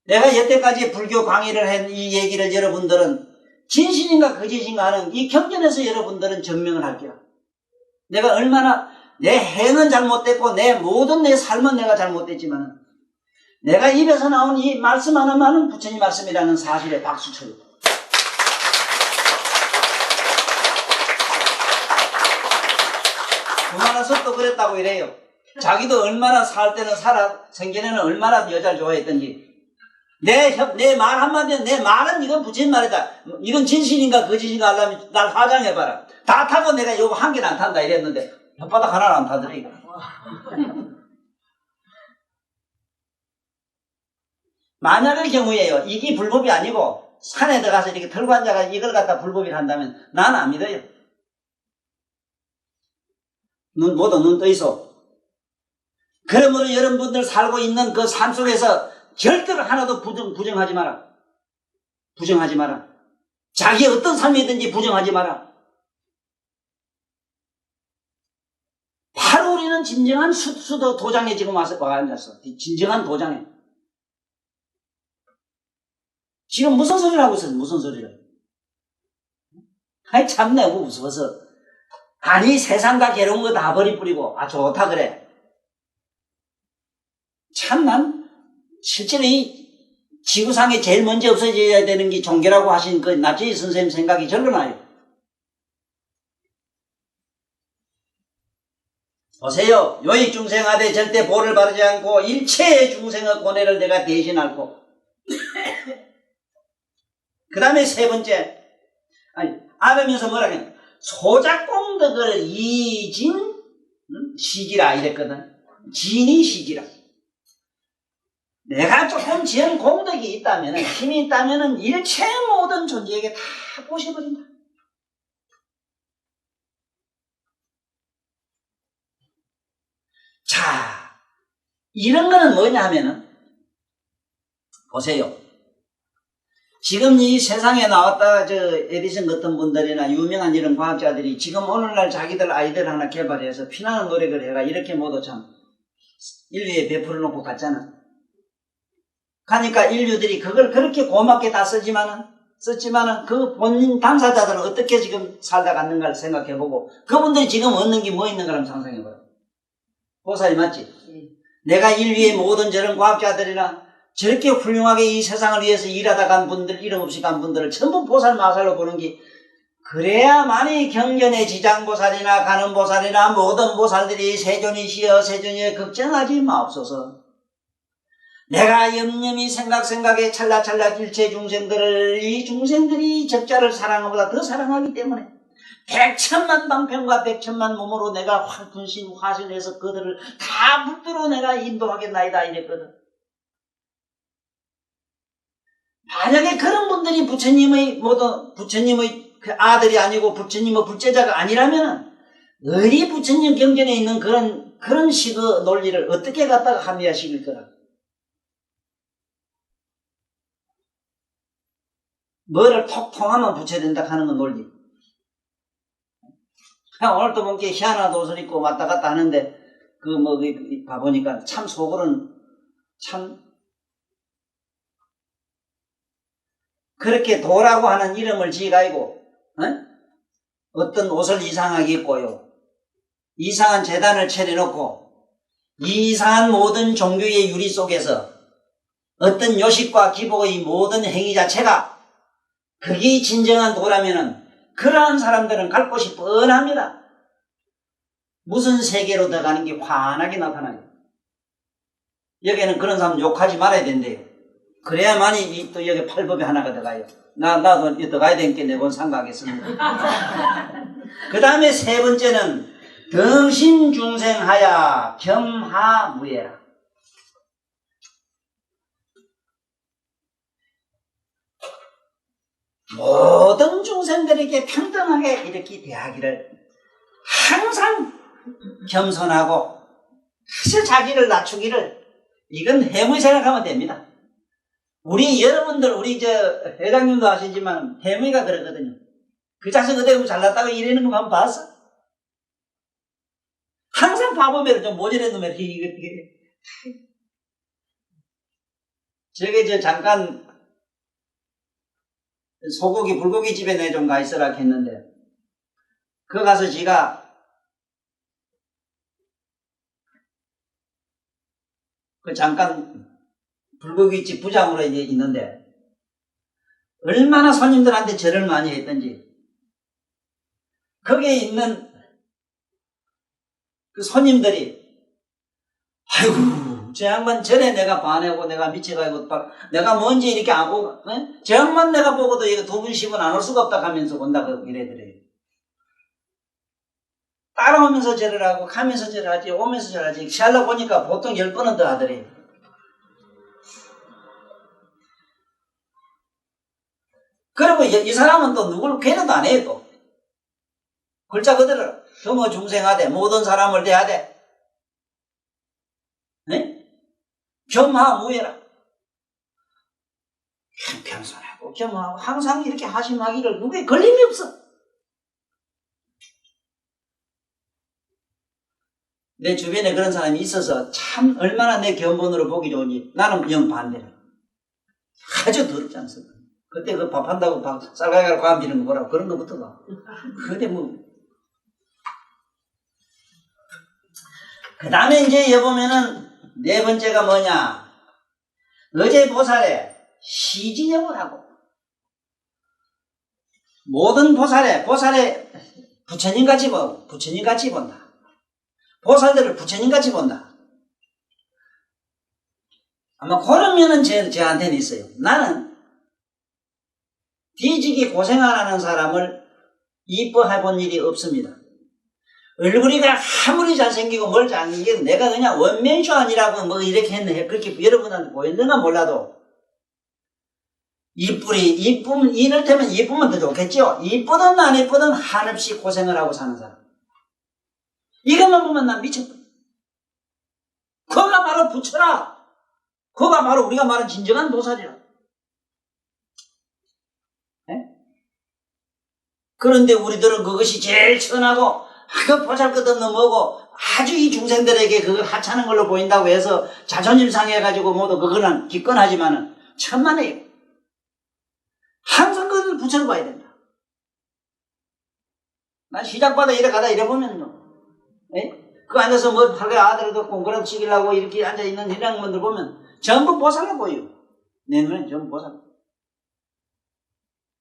내가 여태까지 불교 강의를 한 이 얘기를 여러분들은 진실인가 거짓인가 하는 이 경전에서 여러분들은 증명을 할게요. 내가 얼마나 내 행은 잘못됐고 모든 내 삶은 내가 잘못됐지만 내가 입에서 나온 이 말씀 하나만은 부처님 말씀이라는 사실에 박수 쳐요. 구마라서 또 그랬다고 이래요. 자기도 얼마나 살 때는 생전에는 얼마나 여자를 좋아했던지 내 말 한마디는 내 말은 이건 부처님 말이다. 이건 진실인가 거짓인가 하려면 날 화장해봐라. 다 타고 내가 이거 한 개는 안 탄다 이랬는데 혓바닥 하나는 안 타더니 만약의 경우에요. 이게 불법이 아니고 산에 들어가서 이렇게 털고 앉아가 이걸 갖다 불법이라 한다면 나는 안 믿어요. 모두 눈 떠 있어. 그러므로 여러분들 살고 있는 그 삶 속에서 절대로 하나도 부정하지 마라. 부정하지 마라. 자기 어떤 삶이든지 부정하지 마라. 바로 우리는 진정한 수도 도장에 지금 와서 앉았어. 진정한 도장에. 지금 무슨 소리를 하고 있어요? 무슨 소리를? 아이 참 내고 무서워서. 아니 세상 다 괴로운 거 다 버리뿌리고 아 좋다 그래. 참 난 실제로 이 지구상에 제일 먼저 없어져야 되는 게 종교라고 하신 그 나치의 선생님 생각이 절로 나요. 보세요. 요익 중생하되 절대 보를 바르지 않고 일체의 중생의 고뇌를 내가 대신 앓고 그 다음에 세 번째 알으면서 뭐라 그래? 소작공덕을 이진 시기라 이랬거든. 진이 시기라. 내가 조금 지은 공덕이 있다면 힘이 있다면 일체 모든 존재에게 다 부셔버린다. 자, 이런 거는 뭐냐 하면은 보세요. 지금 이 세상에 나왔다 에디슨 같은 분들이나 유명한 이런 과학자들이 지금 오늘날 자기들 아이들 하나 개발해서 피나는 노력을 해가 이렇게 모두 참 인류에 베풀어 놓고 갔잖아. 그러니까 인류들이 그걸 그렇게 고맙게 다 썼지만은 그 본인 당사자들은 어떻게 지금 살다 갔는가를 생각해보고 그분들이 지금 얻는 게 뭐 있는가 한번 상상해봐요. 보살이 맞지? 내가 인류의 모든 저런 과학자들이나 저렇게 훌륭하게 이 세상을 위해서 일하다 간 분들, 이름 없이 간 분들을 전부 보살 마살로 보는 게 그래야만이 경전의 지장보살이나 가는보살이나 모든 보살들이 세존이시여 세존이여 걱정하지 마옵소서. 내가 염염이 생각에 찰나찰나 일체 중생들을 이 중생들이 적자를 사랑하보다 더 사랑하기 때문에 백천만 방편과 백천만 몸으로 내가 분신 화신해서 그들을 다 붙들어 내가 인도하겠나이다 이랬거든. 만약에 그런 분들이 부처님의 그 아들이 아니고 부처님의 불제자가 아니라면은 어디 부처님 경전에 있는 그런 식의 논리를 어떻게 갖다가 합리화시킬 거라. 뭐를 톡 통하면 붙여야 된다 하는 건 논리. 오늘도 뭔가 희한한 옷을 입고 왔다 갔다 하는데 봐보니까 참 속으로는 참 그렇게 도라고 하는 이름을 지어가지고 어떤 옷을 이상하게 입고요. 이상한 재단을 차려놓고 이상한 모든 종교의 유리 속에서 어떤 요식과 기복의 모든 행위 자체가 그게 진정한 도라면은 그러한 사람들은 갈 곳이 뻔합니다. 무슨 세계로 들어가는 게 환하게 나타나요. 여기에는 그런 사람 욕하지 말아야 된대요. 그래야만이 또 여기 팔법이 하나가 들어가요. 나도 들어가야 되니까 내본 생각하겠습니다. 그 다음에 세 번째는 등신중생하야 겸하무예라. 모든 중생들에게 평등하게 이렇게 대하기를 항상 겸손하고 사실 자기를 낮추기를 이건 해무 생각하면 됩니다. 여러분들 회장님도 아시지만 해무이가 그러거든요. 그 자식 어디 가면 잘났다고 이러는 거 한번 봤어? 항상 바보매를 좀 모자란 놈을 이게 저게 잠깐 소고기 불고기 집에 내 좀 가 있으라 했는데 그 가서 지가 잠깐 불고기집 부장으로 이제 있는데 얼마나 손님들한테 절을 많이 했던지 거기에 있는 그 손님들이 아이고 저 양반 전에 내가 반하고 내가 미쳐가지고 내가 뭔지 이렇게 안 보고 저 양반 내가 보고도 이거 2분 10분 안 올 수가 없다 하면서 온다고 이래더래요. 따라오면서 절을 하고 가면서 절을 하지 오면서 절을 하지 시하려고 보니까 보통 10번은 더 하더래요. 그리고 이 사람은 또 누굴 괴로도 안 해요. 또 글자 그대로 겸허 중생하되 모든 사람을 대하되 겸하무예라. 겸손하고 겸하고 항상 이렇게 하심하기를 누구에 걸림이 없어. 내 주변에 그런 사람이 있어서 참 얼마나 내 견본으로 보기 좋은지 나는 영 반대라. 아주 더럽지 않습니다. 그때 그 밥한다고 쌀가게로 가미는 거 뭐라고 그런 거부터가. 근데 뭐. 그 다음에 이제 여보면은 네 번째가 뭐냐. 어제 보살에 시진역을 하고. 모든 보살에 부처님같이 본다. 보살들을 부처님같이 본다. 아마 그런 면은 저한테는 있어요. 나는 뒤지기 고생 안 하는 사람을 이뻐해 본 일이 없습니다. 얼굴이 아무리 잘생기고 뭘 잘생기고 내가 그냥 원맨쇼 아니라고 뭐 이렇게 했네. 그렇게 여러분한테 보였는가 몰라도 이를테면 이쁘면 더 좋겠죠. 이쁘든 안 이쁘든 한없이 고생을 하고 사는 사람. 이것만 보면 난 미쳤다. 그가 바로 부처라. 그가 바로 우리가 말하는 진정한 보살이라. 네? 그런데 우리들은 그것이 제일 천하고 그 보잘것없는 뭐고 아주 이 중생들에게 그걸 하찮은 걸로 보인다고 해서 자존심 상해가지고 모두 그거는 기권하지만은 천만에요. 항상 그걸 부처로 봐야 된다. 난 시작받아 이래 가다 이래 보면요. 그 앉아서 뭐 팔에 아들을 걷고 그런 치기려고 이렇게 앉아있는 이런 분들 보면 전부 보살로 보여. 내 눈엔 전부 보살.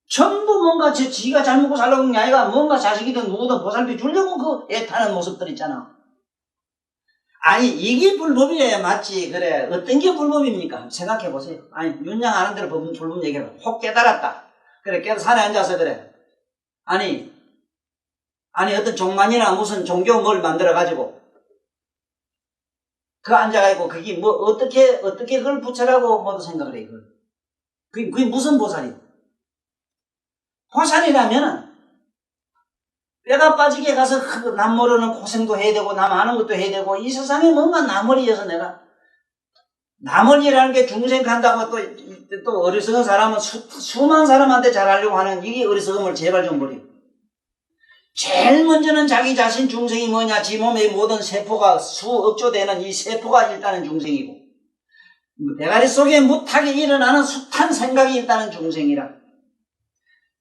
전부 뭔가 지가 잘 먹고 살려고 하는 게 아니라 뭔가 자식이든 누구든 보살피 주려고 그 애타는 모습들 있잖아. 아니 이게 불법이어야 맞지. 그래 어떤 게 불법입니까? 생각해 보세요. 아니 윤양 아는 대로 불법 얘기해봐. 혹 깨달았다. 그래 산에 앉아서 그래. 아니 어떤 종만이나 무슨 종교 뭘 만들어 가지고 그 앉아가지고 그게 뭐 어떻게 그걸 부처라고 모두 생각을 해. 그게 무슨 보살이야? 보살이라면은 뼈가 빠지게 가서 남 모르는 고생도 해야 되고 남 아는 것도 해야 되고 이 세상에 뭔가 나머리여서 내가 나머리라는 게 중생 한다고 또 어리석은 사람은 수많은 사람한테 잘하려고 하는 이게 어리석음을 제발 좀 버려. 제일 먼저는 자기 자신 중생이 뭐냐. 지 몸의 모든 세포가 수억조 되는 이 세포가 일단은 중생이고 대가리 속에 무탁에 일어나는 숱한 생각이 일단은 중생이라.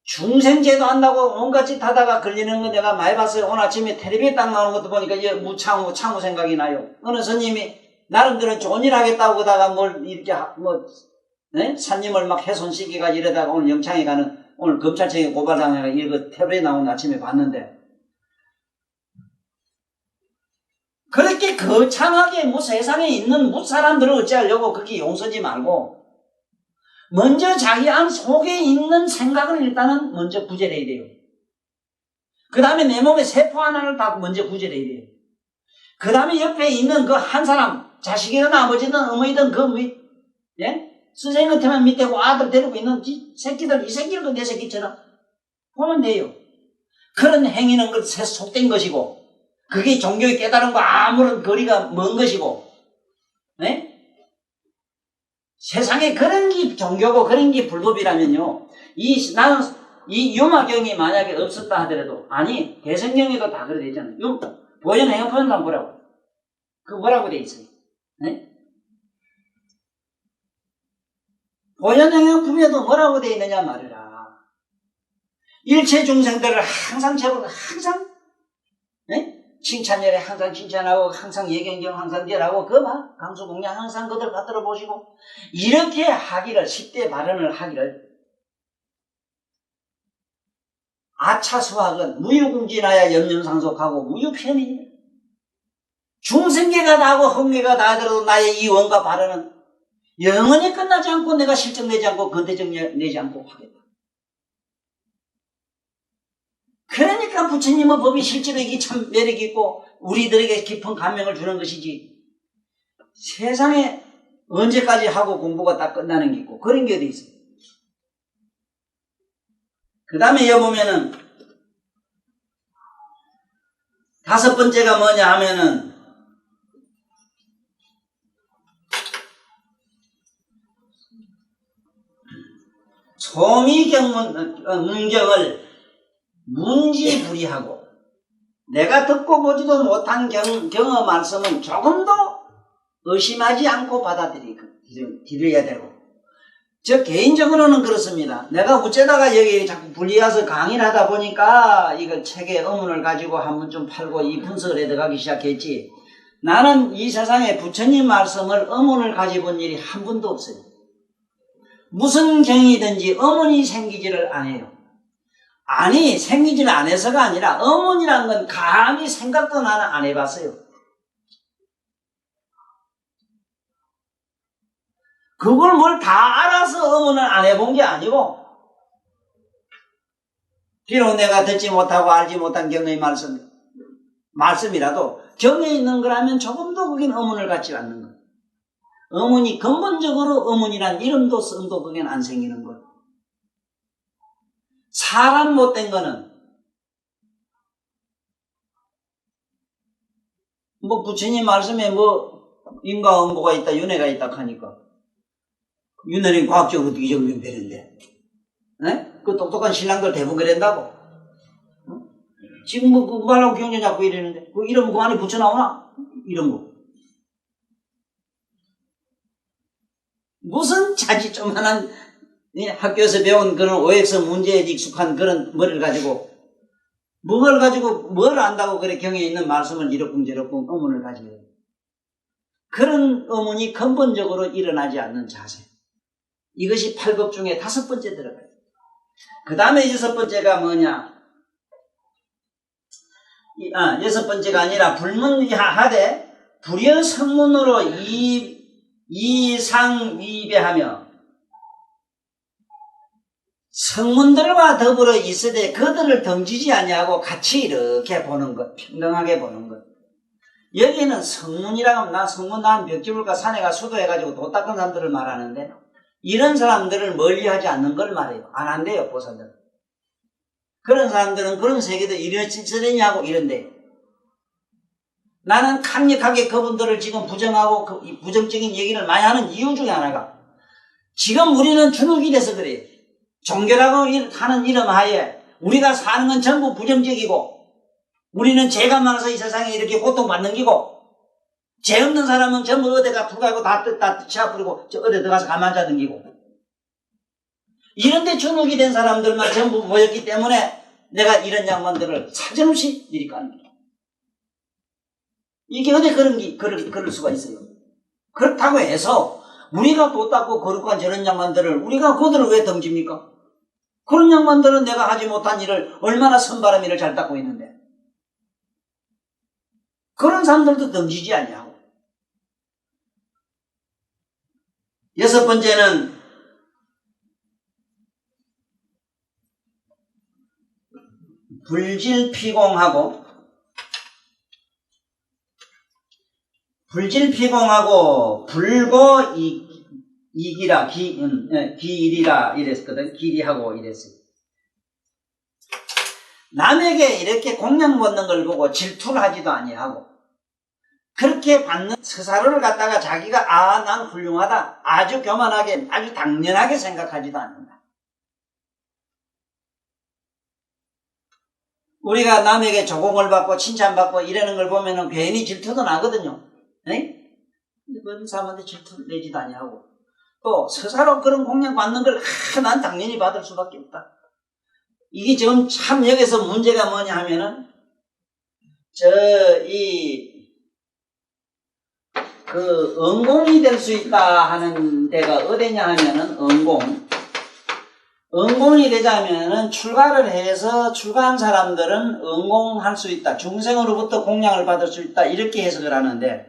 중생제도 한다고 온갖 짓 하다가 걸리는 거 내가 많이 봤어요. 오늘 아침에 텔레비에 딱 나오는 것도 보니까 무창우 생각이 나요. 어느 스님이 나름대로 좋은 일 하겠다고 하다가 뭘 이렇게 산님을 막 훼손시키가 이러다가 오늘 영창에 가는 오늘 검찰청에 고발당해가 이거 텔레비에 나오는 아침에 봤는데 그렇게 거창하게 세상에 있는 사람들을 어찌하려고 그렇게 용서지 말고 먼저 자기 안 속에 있는 생각을 일단은 먼저 구제해야 돼요. 그 다음에 내 몸의 세포 하나를 다 먼저 구제해야 돼요. 그 다음에 옆에 있는 그 한 사람, 자식이든 아버지든 어머니든 선생님 같으면 밑에고 아들 데리고 있는 이 새끼들도 내 새끼처럼 보면 돼요. 그런 행위는 속된 것이고, 그게 종교의 깨달은 거 아무런 거리가 먼 것이고, 세상에 그런 게 종교고 그런 게 불법이라면요. 나는 이 유마경이 만약에 없었다 하더라도 아니 대성경에도 다 그래 되잖아요. 보현행영품은 뭐라고? 그 뭐라고 돼 있어요? 보현행영품에도 뭐라고 돼 있느냐 말이라. 일체 중생들을 항상 칭찬열에 항상 칭찬하고 항상 예경경 항상 결하고 강수공양 항상 그들 받들어 보시고 이렇게 하기를 10대 발언을 하기를 아차수학은 무유궁진하여 염념상속하고 무유편이니 중생계가 다하고 흥계가 다하더라도 나의 이 원과 발언은 영원히 끝나지 않고 내가 실정내지 않고 건대정 내지 않고 하겠다. 그러니까 부처님의 법이 실제로 이게 참 매력이 있고 우리들에게 깊은 감명을 주는 것이지 세상에 언제까지 하고 공부가 딱 끝나는 게 있고 그런 게 어디 있어요. 그 다음에 여보면은 다섯 번째가 뭐냐 하면은 소미경문경을 문지불이하고 내가 듣고 보지도 못한 경어 말씀은 조금도 의심하지 않고 받아들여야 되고 저 개인적으로는 그렇습니다. 내가 어쩌다가 여기 자꾸 분리해서 강의를 하다 보니까 이걸 책의 어문을 가지고 한번 좀 팔고 이 분석을 해 들어가기 시작했지. 나는 이 세상에 부처님 말씀을 어문을 가지고 본 일이 한 번도 없어요. 무슨 경이든지 어문이 생기지를 안 해요. 아니, 생기지는 안 해서가 아니라 어문이란 건 감히 생각도 나는 안 해봤어요. 그걸 뭘 다 알아서 어문을 안 해본 게 아니고, 비록 내가 듣지 못하고 알지 못한 경의 말씀이라도 경에 있는 거라면 조금도 그긴 어문을 갖지 않는 거예요. 어문이 근본적으로 어문이란 이름도 씀도 그긴 안 생기는 거예요. 사람 못된 거는 뭐 부처님 말씀에 뭐 인과응보가 있다, 윤회가 있다 하니까 윤회는 과학적으로 어떻게 증명되는데, 네? 그 똑똑한 신랑들 대부분 그런다고. 지금 뭐 그 말하고 경제 잡고 이러는데 그 이런 거 안에 붙여 나오나? 이런 거. 무슨 자지 조만한 학교에서 배운 그런 OX 문제에 익숙한 그런 머리를 가지고 뭘 안다고 그래 경에 있는 말씀을 이렇쿵저렇쿵 어문을 가지고 그런 어문이 근본적으로 일어나지 않는 자세. 이것이 8급 중에 5번째 들어가요. 그 다음에 6번째가 뭐냐? 6번째가 아니라 불문하되 불여 성문으로 이상위배하며 성문들과 더불어 있으되 그들을 덩지지 아니하고 같이 이렇게 보는 것, 평등하게 보는 것. 여기에는 성문이라고 하면 나 성문 난 벽지불가 산에 가 수도해가지고 도 닦은 사람들을 말하는데 이런 사람들을 멀리하지 않는 걸 말해요. 안 한대요, 보살들. 그런 사람들은 그런 세계도 이러지느냐고 이런데 나는 강력하게 그분들을 지금 부정하고 그 부정적인 얘기를 많이 하는 이유 중에 하나가 지금 우리는 주눅이 돼서 그래요. 종교라고 하는 이름 하에 우리가 사는 건 전부 부정적이고 우리는 죄가 많아서 이 세상에 이렇게 고통받는 기고 죄 없는 사람은 전부 어디가 불가고 다 치아부리고 어디 들어가서 가만 자는 기고 이런데 주눅이 된 사람들만 전부 모였기 때문에 내가 이런 양반들을 사정없이 이리 까는 거야. 이게 어디 그럴 수가 있어요. 그렇다고 해서 우리가 도 닦고 거룩한 저런 양반들을 우리가 그들을 왜 덩집니까? 그런 양반들은 내가 하지 못한 일을 얼마나 선바람이를 잘 닦고 있는데 그런 사람들도 덩지지 않냐고. 6번째는 불질피공하고 불고 이기라 기일이라 이랬거든. 기리하고 이랬어요. 남에게 이렇게 공양 받는 걸 보고 질투를 하지도 아니하고 그렇게 받는 스사로를 갖다가 자기가 난 훌륭하다 아주 교만하게 아주 당연하게 생각하지도 않는다. 우리가 남에게 조공을 받고 칭찬받고 이러는 걸 보면은 괜히 질투도 나거든요. 네? 그런 사람한테 질투를 내지도 아니하고 또 스사로 그런 공양 받는 걸 난 당연히 받을 수밖에 없다. 이게 지금 참 여기서 문제가 뭐냐 하면은 응공이 될 수 있다 하는 데가 어디냐 하면은 응공이 되자면은 출가를 해서 출가한 사람들은 응공할 수 있다. 중생으로부터 공양을 받을 수 있다. 이렇게 해석을 하는데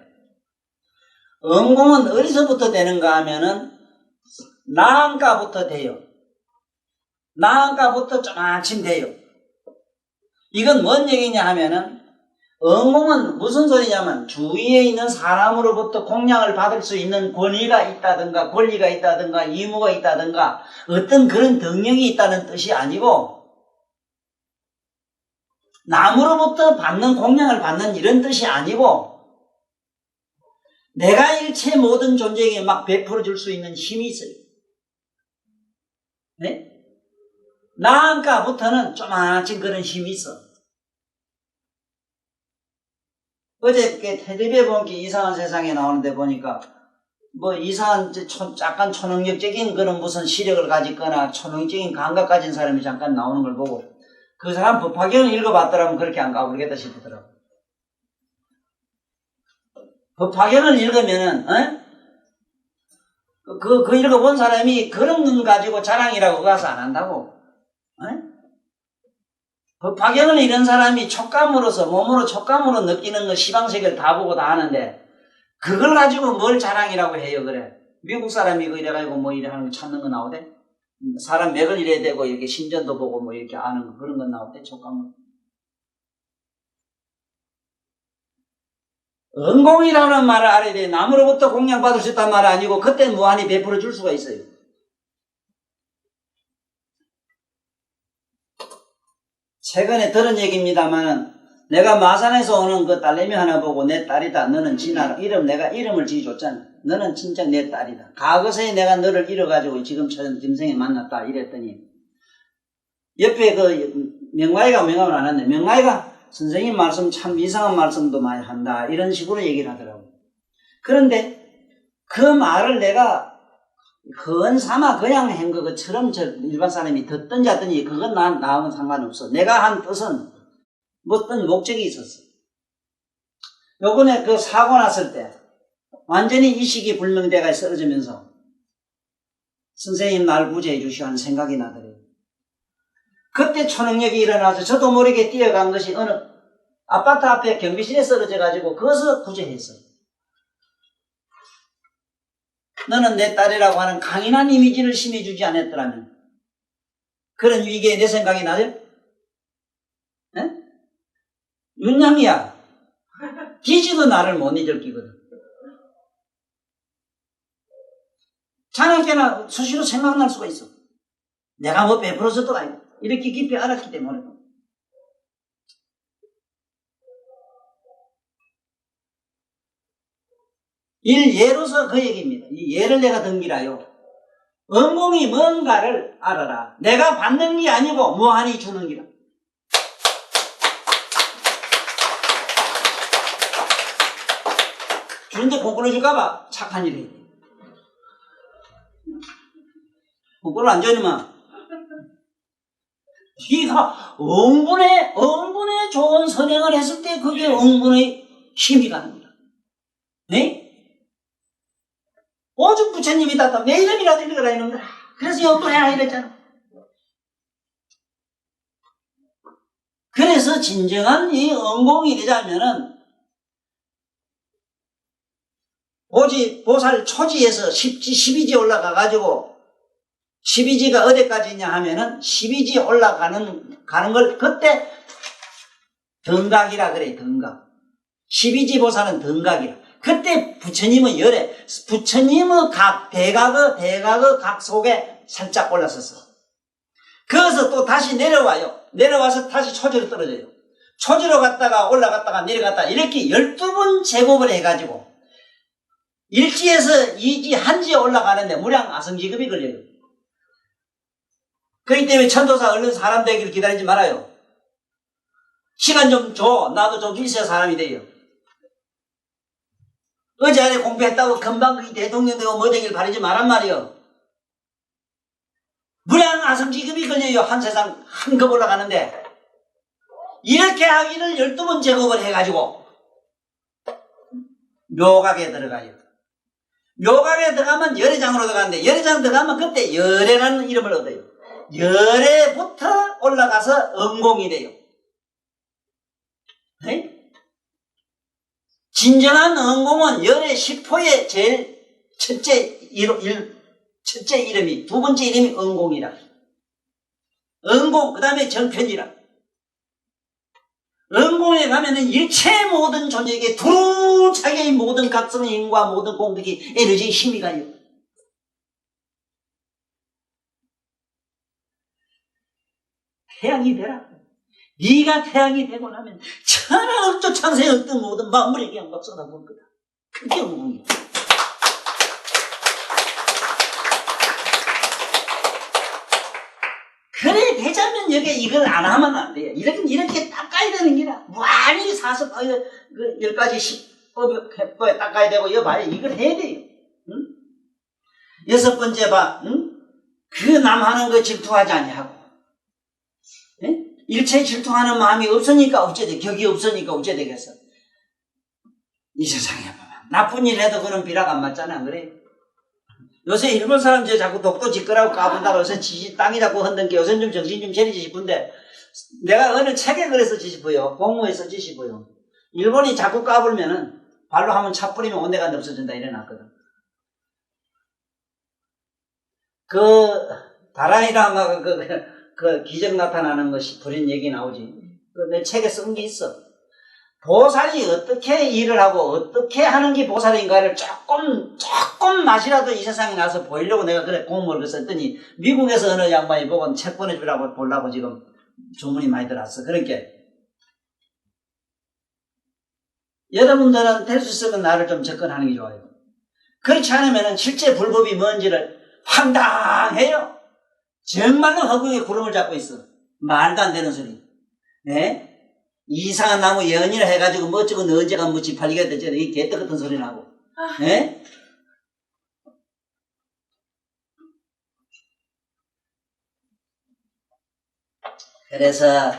응공은 어디서부터 되는가 하면은 나한가부터 돼요. 나한가부터 조마침 돼요. 이건 뭔 얘기냐 하면은 응공은 무슨 소리냐면 주위에 있는 사람으로부터 공양을 받을 수 있는 권위가 있다든가 이무가 있다든가 어떤 그런 덕력이 있다는 뜻이 아니고 남으로부터 받는 공양을 받는 이런 뜻이 아니고 내가 일체 모든 존재에게 막 베풀어 줄 수 있는 힘이 있어요. 네? 나한가부터는 조마침 그런 힘이 있어. 어제 텔레비에 본 게 이상한 세상에 나오는데 보니까 뭐 이상한 약간 초능력적인 그런 무슨 시력을 가지거나 초능력적인 감각 가진 사람이 잠깐 나오는 걸 보고 그 사람 법화경을 읽어봤더라면 그렇게 안 가보겠다 싶더라고. 법화경을 읽으면은 그 읽어본 사람이 그런 눈 가지고 자랑이라고 가서 안 한다고. 법화경을 읽은 사람이 촉감으로서 몸으로 촉감으로 느끼는 거 시방세계를 다 보고 다 하는데 그걸 가지고 뭘 자랑이라고 해요. 그래 미국 사람이 그 이래가지고 뭐 이래 하는 거 찾는 거 나오대. 사람 맥을 이래야 되고 이렇게 심전도 보고 뭐 이렇게 아는 거 그런 거 나오대. 촉감으로. 은공이라는 말을 알아야 돼. 남으로부터 공양받을 수 있다는 말은 아니고 그때 무한히 베풀어 줄 수가 있어요. 최근에 들은 얘기입니다만 내가 마산에서 오는 그 딸내미 하나 보고 내 딸이다. 너는 지나라. 내가 이름을 지어줬잖아. 너는 진짜 내 딸이다. 과거에 내가 너를 잃어가지고 지금처럼 짐승에 만났다. 이랬더니 옆에 그 명화이가 명함을 안 했네. 명화이가 선생님 말씀 참 이상한 말씀도 많이 한다. 이런 식으로 얘기를 하더라고. 그런데 그 말을 내가 그건 삼아 그냥 한 것처럼 일반 사람이 듣든지 하더니 그건 나하고는 상관없어. 내가 한 뜻은 어떤 목적이 있었어. 요번에 그 사고 났을 때 완전히 의식이 불명대가 쓰러지면서 선생님 날 구제해 주시오 하는 생각이 나더래요. 그때 초능력이 일어나서 저도 모르게 뛰어간 것이 어느 아파트 앞에 경비실에 쓰러져가지고 그것을 구제했어요. 너는 내 딸이라고 하는 강인한 이미지를 심어주지 않았더라면 그런 위기에 내 생각이 나요? 윤양이야. 기지도 나를 못 잊을 끼거든. 자나깨나 수시로 생각날 수가 있어. 내가 뭐 베풀어서도 아니고 이렇게 깊이 알았기 때문에. 예로서 그 얘기입니다. 이 예를 내가 든기라요. 은공이 뭔가를 알아라. 내가 받는 게 아니고 무한히 주는 기라. 주는데 공꾸러 줄까봐 착한 일이에요. 공꾸러 안 줘니만 네가 응분에 좋은 선행을 했을 때 그게 응분의 힘이 가는 거다. 네? 오죽 부처님이 다 내 이름이라도 읽어라 이런 거야. 그래서 응분해라 이랬잖아. 그래서 진정한 이 응공이 되자면은 보살 초지에서 12지 올라가가지고 12지가 어디까지 있냐 하면은 12지 올라가는 걸 그때 등각이라 그래. 등각. 12지 보살은 등각이라. 그때 부처님은 부처님의 대각의 각 속에 살짝 올랐었어. 그래서 또 다시 내려와요. 내려와서 다시 초지로 떨어져요. 초지로 갔다가 올라갔다가 내려갔다가 이렇게 12번 제곱을 해가지고 일지에서 2지, 한지에 올라가는데 무량 아성지급이 걸려요. 그렇기 때문에 천도사 얼른 사람 되기를 기다리지 말아요. 시간 좀 줘. 나도 좀 있어야 사람이 돼요. 어제 안에 공부했다고 금방 그 대통령 되고 뭐 되길 바라지 말란 말이요. 무량 아성지급이 걸려요. 한 세상 한 급 올라가는데 이렇게 하기를 12번 제곱을 해가지고 묘각에 들어가요. 묘각에 들어가면 열애장으로 들어가는데 열애장 들어가면 그때 열애라는 이름을 얻어요. 열애부터 올라가서 응공이 돼요. 네? 진정한 응공은 열애 10호의 제일 첫째 이름이 두 번째 이름이 응공이라. 응공 그 다음에 정편이라. 응공에 가면은 일체 모든 존재에게 두루차게 모든 각성의 힘과 모든 공덕이 에너지의 힘이 가요. 태양이 되라. 네가 태양이 되고 나면 천하업조 창세의 어떤 모든 만물의 그냥 막 쏟아볼 거다. 그게 응공이야. 그래 되자면 여기 이걸 안 하면 안 돼요. 이렇게 닦아야 되는 게라. 무한히 사서 그 10가지 10법에 닦아야 되고 이거 봐요. 이걸 해야 돼요. 응? 여섯 번째 봐, 응? 그 남 하는 거 질투하지 아니하고, 예? 일체 질투하는 마음이 없으니까 어째 돼? 격이 없으니까 어째 되겠어? 이 세상에 봐봐. 나쁜 일 해도 그런 비락 안 맞잖아, 안 그래? 요새 일본 사람 저 자꾸 독도 짓거라고 까분다고 요새 땅이 자꾸 흔든 게 요새 좀 정신 좀 차리지 싶은데, 내가 어느 책에 그래서 지시고요. 공무에서 지시고요. 일본이 자꾸 까불면은 발로 한번 차 뿌리면 온데간데 없어진다 이래놨거든. 그 다라이라마가 그 기적 나타나는 것이 불인 얘기 나오지. 그 내 책에 쓴 게 있어. 보살이 어떻게 일을 하고 어떻게 하는 게 보살인가를 조금 맛이라도 이 세상에 나서 보이려고 내가 그래 공무를 썼더니 미국에서 어느 양반이 보고 책 보내주라고 보려고 지금 주문이 많이 들어왔어. 그러니까 여러분들은 될 수 있으면 나를 좀 접근하는 게 좋아요. 그렇지 않으면 실제 불법이 뭔지를 황당해요. 정말로 허공에 구름을 잡고 있어. 말도 안 되는 소리. 네? 이상한 나무 연이라 해가지고 멋지고 언제가 뭐 지팔리게 되죠. 이 개떡 같은 소리 나고. 네? 그래서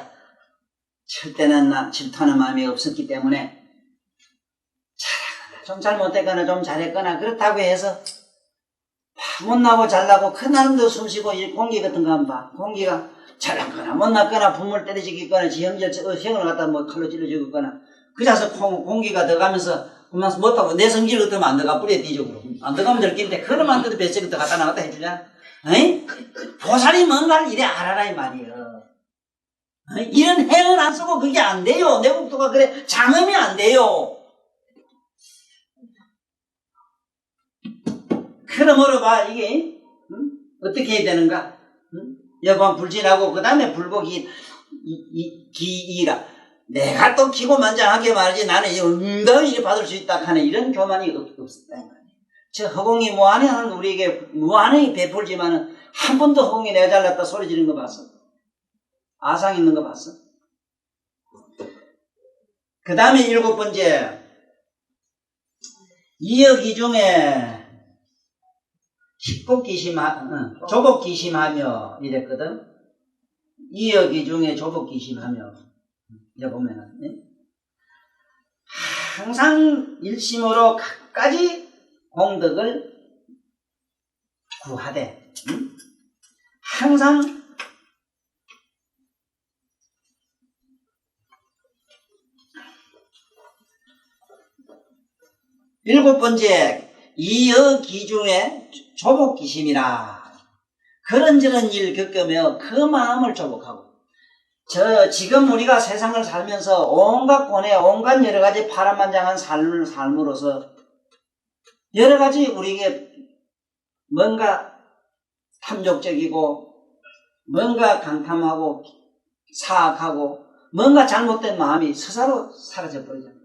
절대는 질투하는 마음이 없었기 때문에 잘하거나 좀 잘못했거나 좀 잘했거나 그렇다고 해서 못나고 잘나고 그 나름대로 숨쉬고 이 공기 같은 거 한번 봐. 공기가 잘났거나 못났거나 부모를 때려주겠거나 지형절 형을 갖다 뭐 칼로 찔러주겠거나 그자서 공기가 들어가면서 그만 못하고 내 성질 같으면 안 들어가 뿌리에 뒤적으로 안 들어가면 될 낀데 그러면 안 돼도 뱃속에 더 갖다 나갔다 해주잖아. 에이? 보살이 뭔가를 이래 알아라 이 말이에요. 이런 행을 안 쓰고 그게 안 돼요. 내국도가 그래 장엄이 안 돼요. 그러므로 봐 이게 어떻게 해야 되는가? 여관 불진하고 그 다음에 불복이 기이라 내가 또 기고만장하게 말이지 나는 응당히 이렇게 받을 수 있다 하는 이런 교만이 없었다 이 말이에요. 저 허공이 무한히 우리에게 무한히 베풀지만은 한 번도 허공이 내가 잘났다 소리 지르는 거 봤어? 아상 있는 거 봤어? 그 다음에 일곱 번째 이여기 중에 조복기심하며 이랬거든. 이여기 중에 조복기심하며 여기 보면은 항상 일심으로 갖가지 공덕을 구하되 항상 일곱 번째 이여기 중에 조복기심이라 그런저런 일 겪으며 그 마음을 조복하고 지금 우리가 세상을 살면서 온갖 고뇌 온갖 여러가지 파란만장한 삶을 삶으로써 여러가지 우리에게 뭔가 탐욕적이고 뭔가 강탐하고 사악하고 뭔가 잘못된 마음이 스스로 사라져버리잖아요.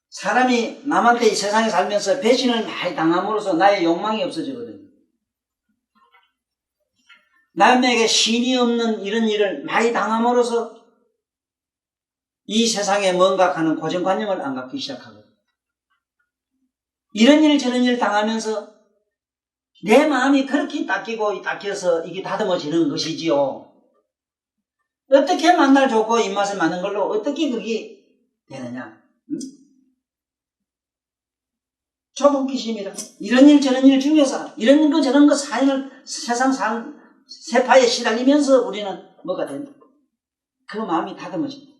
사람이 남한테 이 세상에 살면서 배신을 많이 당함으로써 나의 욕망이 없어지거든요. 남에게 신이 없는 이런 일을 많이 당함으로써 이 세상에 뭔가 하는 고정관념을 안 갖기 시작하거든요. 이런 일 저런 일 당하면서 내 마음이 그렇게 닦여서 이게 다듬어지는 것이지요. 어떻게 만날 좋고 입맛에 맞는 걸로 어떻게 그게 되느냐? 조복기심이라 이런 일 저런 일 중에서 이런 거 저런 거 세상 세파에 시달리면서 우리는 뭐가 된다? 그 마음이 다듬어진다.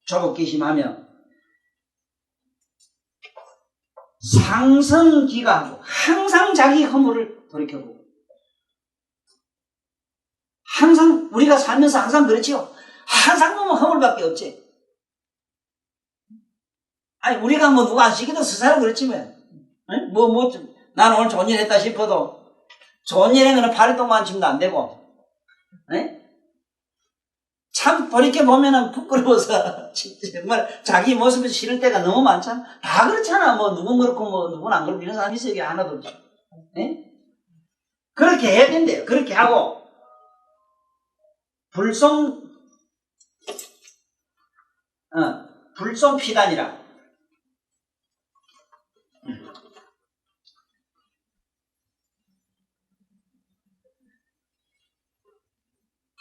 조복기심하며 상성기가하고 항상 자기 허물을 돌이켜보고 항상 우리가 살면서 항상 그렇지요. 항상 보면 허물밖에 없지. 아니 우리가 뭐 누가 안 시키든 스스로 그렇지 뭐. 나는 오늘 좋은 일 했다 싶어도 좋은 일 하면 8일 동안 침도 안 되고 참 돌이켜보면은 부끄러워서 정말 자기 모습이 싫을 때가 너무 많잖아. 다 그렇잖아. 뭐 누군 그렇고 뭐 누군 안 그렇고 이런 사람이 있어. 이게 하나도 없죠. 그렇게 해야 된대요. 그렇게 하고 불송 피단이라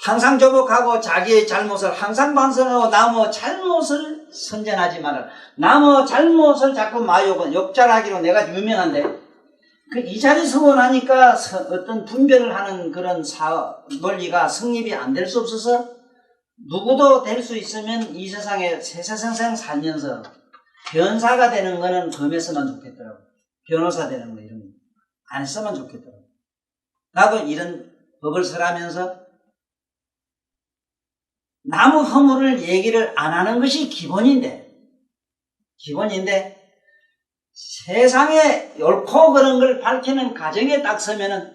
항상 조복하고 자기의 잘못을 항상 반성하고 남의 잘못을 선전하지 말아라. 남의 잘못을 자꾸 마욕은 욕잘하기로 내가 유명한데 이 자리 서고 나니까 어떤 분별을 하는 그런 논리가 성립이 안 될 수 없어서 누구도 될 수 있으면 이 세상에 세세생생 살면서 변사가 되는 거는 검했으면 좋겠더라고. 변호사 되는 거 이런 거 안 했으면 좋겠더라고. 나도 이런 법을 설하면서 남의 허물을 얘기를 안 하는 것이 기본인데 세상에 옳고 그런 걸 밝히는 가정에 딱 서면은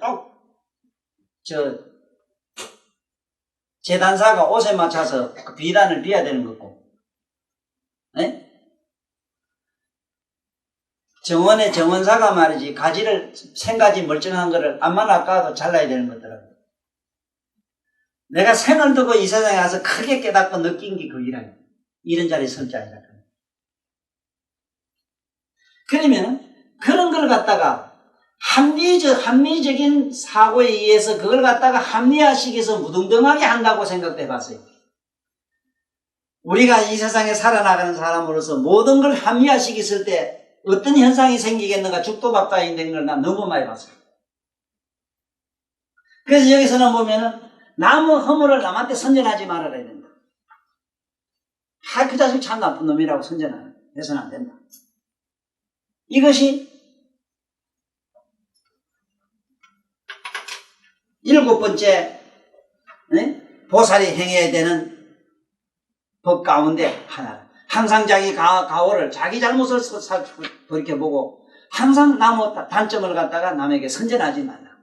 재단사가 옷에 맞춰서 그 비단을 비워야 되는 거고, 네? 정원의 정원사가 말이지, 생가지 멀쩡한 거를 암만 아까워도 잘라야 되는 거더라고. 내가 생을 두고 이 세상에 와서 크게 깨닫고 느낀 게 그이라. 이런 자리에 설 자리라. 그러면 그런 걸 갖다가 합리적인 사고에 의해서 그걸 갖다가 합리화시켜서 무등등하게 한다고 생각해 봤어요. 우리가 이 세상에 살아나가는 사람으로서 모든 걸 합리화시켰을 때 어떤 현상이 생기겠는가 죽도밥다인 된 걸 난 너무 많이 봤어요. 그래서 여기서는 보면은 남의 허물을 남한테 선전하지 말아야 된다. 그 자식 참 나쁜 놈이라고 선전해서는 안 된다. 이것이 7번째 보살이 행해야 되는 법 가운데 하나. 항상 자기 가오를 자기 잘못을 돌이켜보고 항상 남의 단점을 갖다가 남에게 선전하지 말라.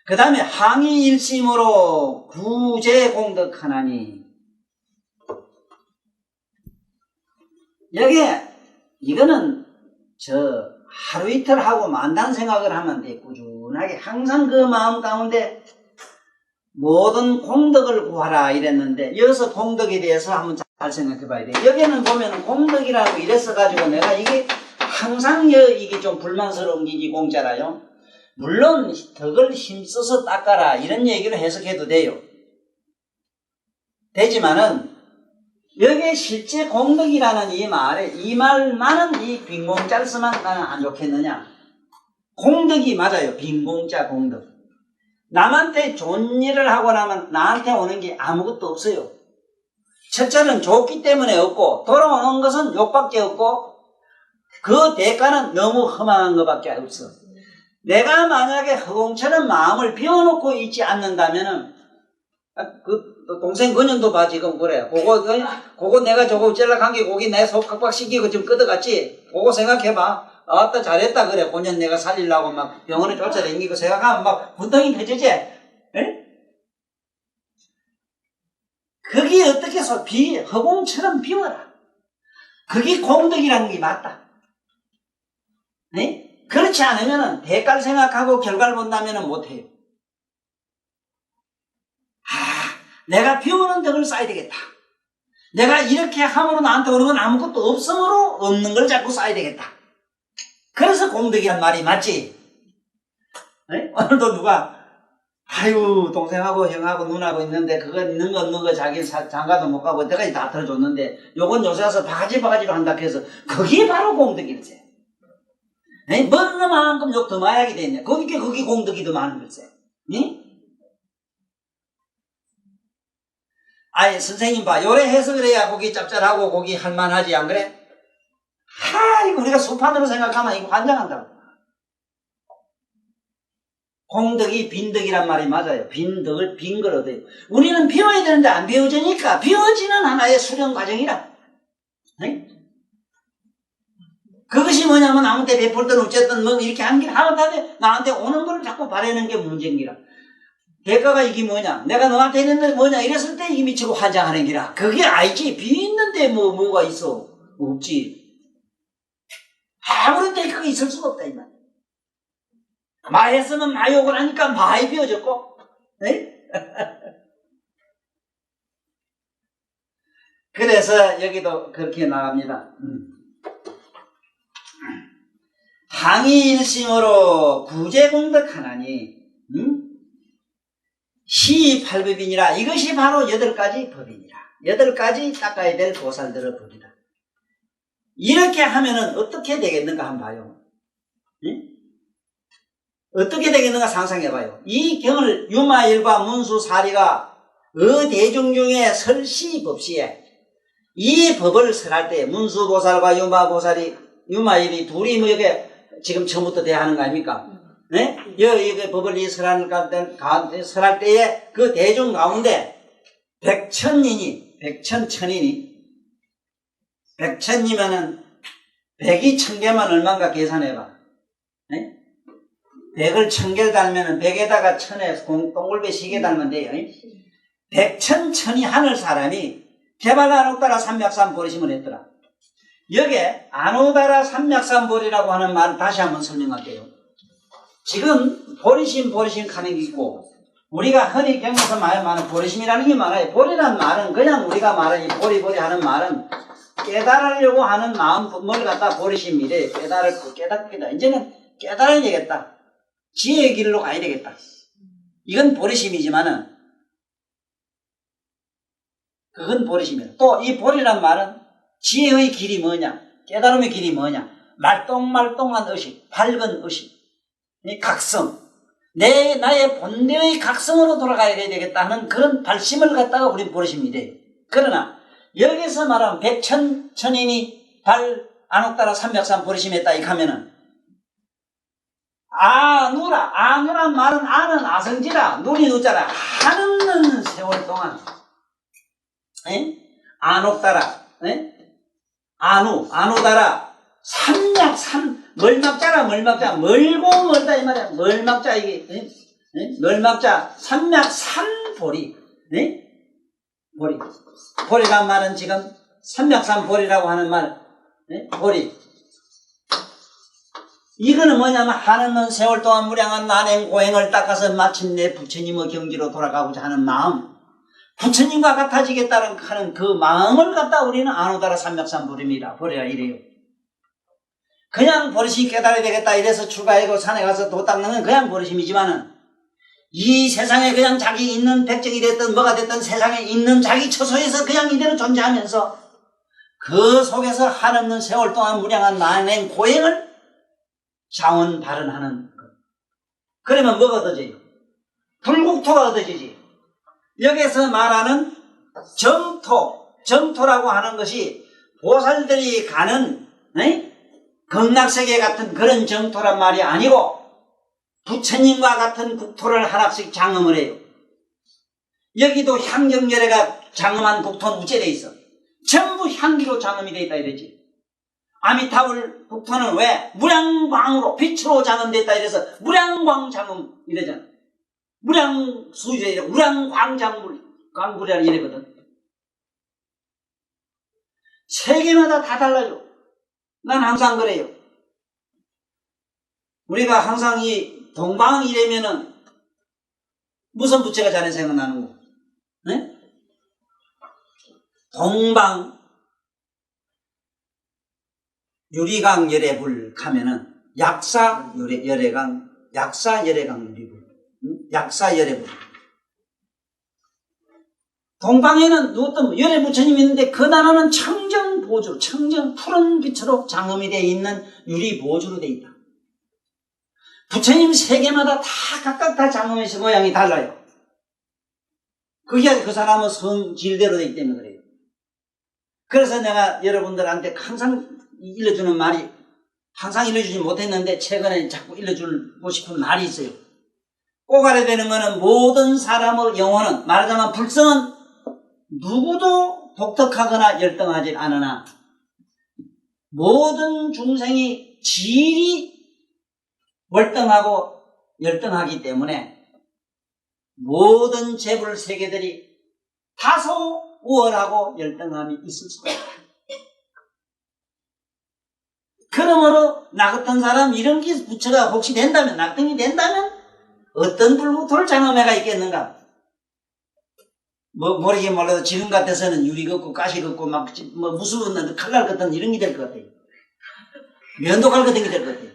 그 다음에 항의일심으로 구제공덕하나니. 이거는 하루 이틀 하고 만단 생각을 하면 돼. 꾸준하게 항상 그 마음 가운데 모든 공덕을 구하라 이랬는데 여기서 공덕에 대해서 한번 잘 생각해 봐야 돼. 여기는 보면 공덕이라고 이랬어 가지고 내가 이게 항상 이게 좀 불만스러운 게 이 공짜라요. 물론 덕을 힘써서 닦아라 이런 얘기로 해석해도 돼요. 되지만은 여기에 실제 공덕이라는 이 말만은 이 빈공짜를 쓰면 나는 안 좋겠느냐. 공덕이 맞아요. 빈공짜 공덕. 남한테 좋은 일을 하고 나면 나한테 오는 게 아무것도 없어요. 첫째는 좋기 때문에 없고 돌아오는 것은 욕밖에 없고 그 대가는 너무 험한 것밖에 없어. 내가 만약에 허공처럼 마음을 비워놓고 있지 않는다면은 동생 근연도 봐 지금 그래. 그거 내가 저거 젤락한 게 거기 내 속 팍팍시키고 지금 끄덕갔지. 그거 생각해봐. 아따 잘했다 그래. 본연 내가 살리려고 막 병원에 쫓아다니고 생각하면 막 분통이 펴지지. 에? 그게 어떻게 해서 허공처럼 비워라. 그게 공덕이라는 게 맞다. 네? 그렇지 않으면은 대가를 생각하고 결과를 본다면은 못해요. 내가 비우는 덕을 쌓아야 되겠다. 내가 이렇게 함으로 나한테 오는 건 아무것도 없으므로 없는 걸 자꾸 쌓아야 되겠다. 그래서 공덕이란 말이 맞지. 네? 오늘도 누가 동생하고 형하고 누나하고 있는데 그거 있는 거 없는 거 자기 장가도 못 가고 때까지 다 틀어줬는데 요건 요새 와서 바가지로 한다 해서 그게 바로 공덕일세. 네? 먹는 것만큼 욕 더 마약이 됐네. 그게 공덕이 더 많은 걸세. 네? 선생님 봐. 요래 해석을 해야 고기 짭짤하고 고기 할만하지, 안 그래? 이거 우리가 수판으로 생각하면 이거 환장한다고. 공덕이 빈덕이란 말이 맞아요. 빈덕을 빈 걸 얻어요. 우리는 비워야 되는데 안 비워지니까 비워지는 하나의 수련 과정이라. 네? 그것이 뭐냐면 아무때 베풀든 어쨌든 뭐 이렇게 한 길 하는데 나한테 오는 걸 자꾸 바라는 게 문제인기라. 대가가 이게 뭐냐? 내가 너한테 했는데 뭐냐? 이랬을 때 이게 미치고 환장하는 기라. 그게 아니지. 비있는데 뭐가 있어? 없지. 아무런 데 그게 있을 수가 없다, 이 말. 마했으면 마욕을 하니까 마이 비워졌고, 네? 그래서 여기도 그렇게 나갑니다. 항의일심으로 구제공덕하나니, 시팔법이니라. 이것이 바로 8가지 법이니라. 8가지 닦아야 될 보살들의 법이다. 이렇게 하면은 어떻게 되겠는가 한번 봐요. 응? 어떻게 되겠는가 상상해봐요. 이 경을 유마일과 문수사리가 대중 중에 설시법시에 이 법을 설할 때 문수보살과 유마일이 둘이 뭐 이게 지금 처음부터 대하는 거 아닙니까? 네? 이 법을 설할 때에 그 대중 가운데 백천천인이 백천이면은 백이 1000개만 얼마인가 계산해봐. 네? 100을 1000개를 달면은 100에다가 1000에 동글배 시계 달면 돼요. 백천천이 하늘 사람이 개발 안옥다라 삼맥산 보리심을 했더라. 여기에 안옥다라 삼맥산 보리라고 하는 말 다시 한번 설명할게요. 지금 보리심 하는 게 있고 우리가 흔히 경에서 말하는 보리심이라는 게 많아요. 보리라는 말은 그냥 우리가 말하는 이 보리 하는 말은 깨달으려고 하는 마음을 갖다 보리심이래. 깨닫겠다. 이제는 깨달아야 되겠다. 지혜의 길로 가야 되겠다. 이건 보리심이지만은 그건 보리심이다. 또 이 보리란 말은 지혜의 길이 뭐냐? 깨달음의 길이 뭐냐? 말똥말똥한 의식, 밝은 의식, 이 각성. 나의 본래의 각성으로 돌아가야 되겠다 하는 그런 발심을 갖다가 우린 보리심이 돼요. 그러나 여기서 말하면 백천인이 안옥다라 삼맥산 보리심했다 이렇게 하면은 아누란 말은 아는 아성지라 눈이 누자라 하는 세월 동안 안옥다라 아누다라 멀막자라 멀고 멀다 이 말이야. 멀막자 이게 멀막자 삼맥산보리 보리란 말은 지금 삼맥산보리라고 하는 말 보리 이거는 뭐냐면 하는 세월 동안 무량한 난행 고행을 닦아서 마침내 부처님의 경지로 돌아가고자 하는 마음 부처님과 같아지겠다는 하는 그 마음을 갖다 우리는 안오다라 삼맥산보리라 이래요. 그냥 버릇이 깨달아야 되겠다 이래서 출가하고 산에 가서 도 닦는 건 그냥 버릇임이지만은 이 세상에 그냥 자기 있는 백정이 됐든 뭐가 됐든 세상에 있는 자기 처소에서 그냥 이대로 존재하면서 그 속에서 한없는 세월 동안 무량한 난행 고행을 자원 발언하는 것. 그러면 뭐가 얻어져요? 불국토가 얻어지지. 여기서 말하는 정토라고 하는 것이 보살들이 가는 극락세계 같은 그런 정토란 말이 아니고 부처님과 같은 국토를 하나씩 장엄을 해요. 여기도 향경열애가 장엄한 국토는 우째되어 있어. 전부 향기로 장엄이 되어 있다 이러지. 아미타불 국토는 왜? 무량광으로 빛으로 장엄되었다 이래서 무량광 장엄 이러잖아. 무량수제 광불이라 이러거든. 세계마다 다 달라요. 난 항상 그래요. 우리가 항상 이 동방이라면은 무슨 부처가 자네 생각나는 거? 네? 동방 유리강 열애불 가면은 약사 열애강 유리불, 약사 열애불. 동방에는 어떤 열애 부처님이 있는데 그 나라는 청정 푸른 빛으로 장엄이 되어 있는 유리 보주로 되어 있다. 부처님 세계마다 다 각각 다 장엄에서 모양이 달라요. 그게 그 사람의 성질대로 되기 때문에 그래요. 그래서 내가 여러분들한테 항상 일러주는 말이 항상 일러주지 못했는데 최근에 자꾸 일러주고 싶은 말이 있어요. 꼭 알아야 되는 거는 모든 사람의 영혼은 말하자면 불성은 누구도 독특하거나 열등하지 않으나 모든 중생이 질이 월등하고 열등하기 때문에 모든 재불 세계들이 다소 우월하고 열등함이 있을 수 있다. 그러므로 나 같은 사람 이런 게 부처가 혹시 된다면 낙등이 된다면 어떤 불국토를 장엄해가 있겠는가? 모르긴 몰라도 지금 같아서는 유리 걷고 가시 걷고 막 무수한 칼날 같은 이런 게 될 것 같아요. 면도칼 같은 게 될 것 같아요.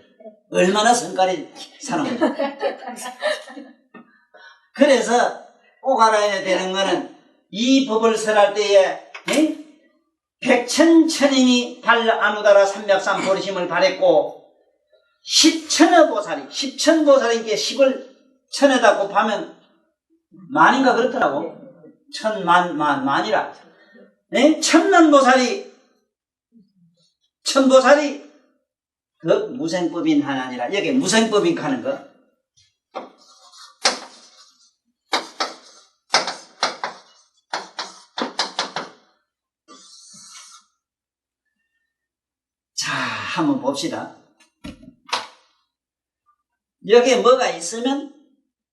얼마나 성깔이 사는 거죠. 그래서 꼭 알아야 되는 거는 이 법을 설할 때에 백천천인이 발 아무다라 삼백삼 보리심을 발했고 십천의 보살이 십천보살인께 10을 천에다 곱하면 만인가 그렇더라고. 만이라. 천만보살이 천보살이 그 무생법인 하나니라. 여기 무생법인 하는 거. 자, 한번 봅시다. 여기에 뭐가 있으면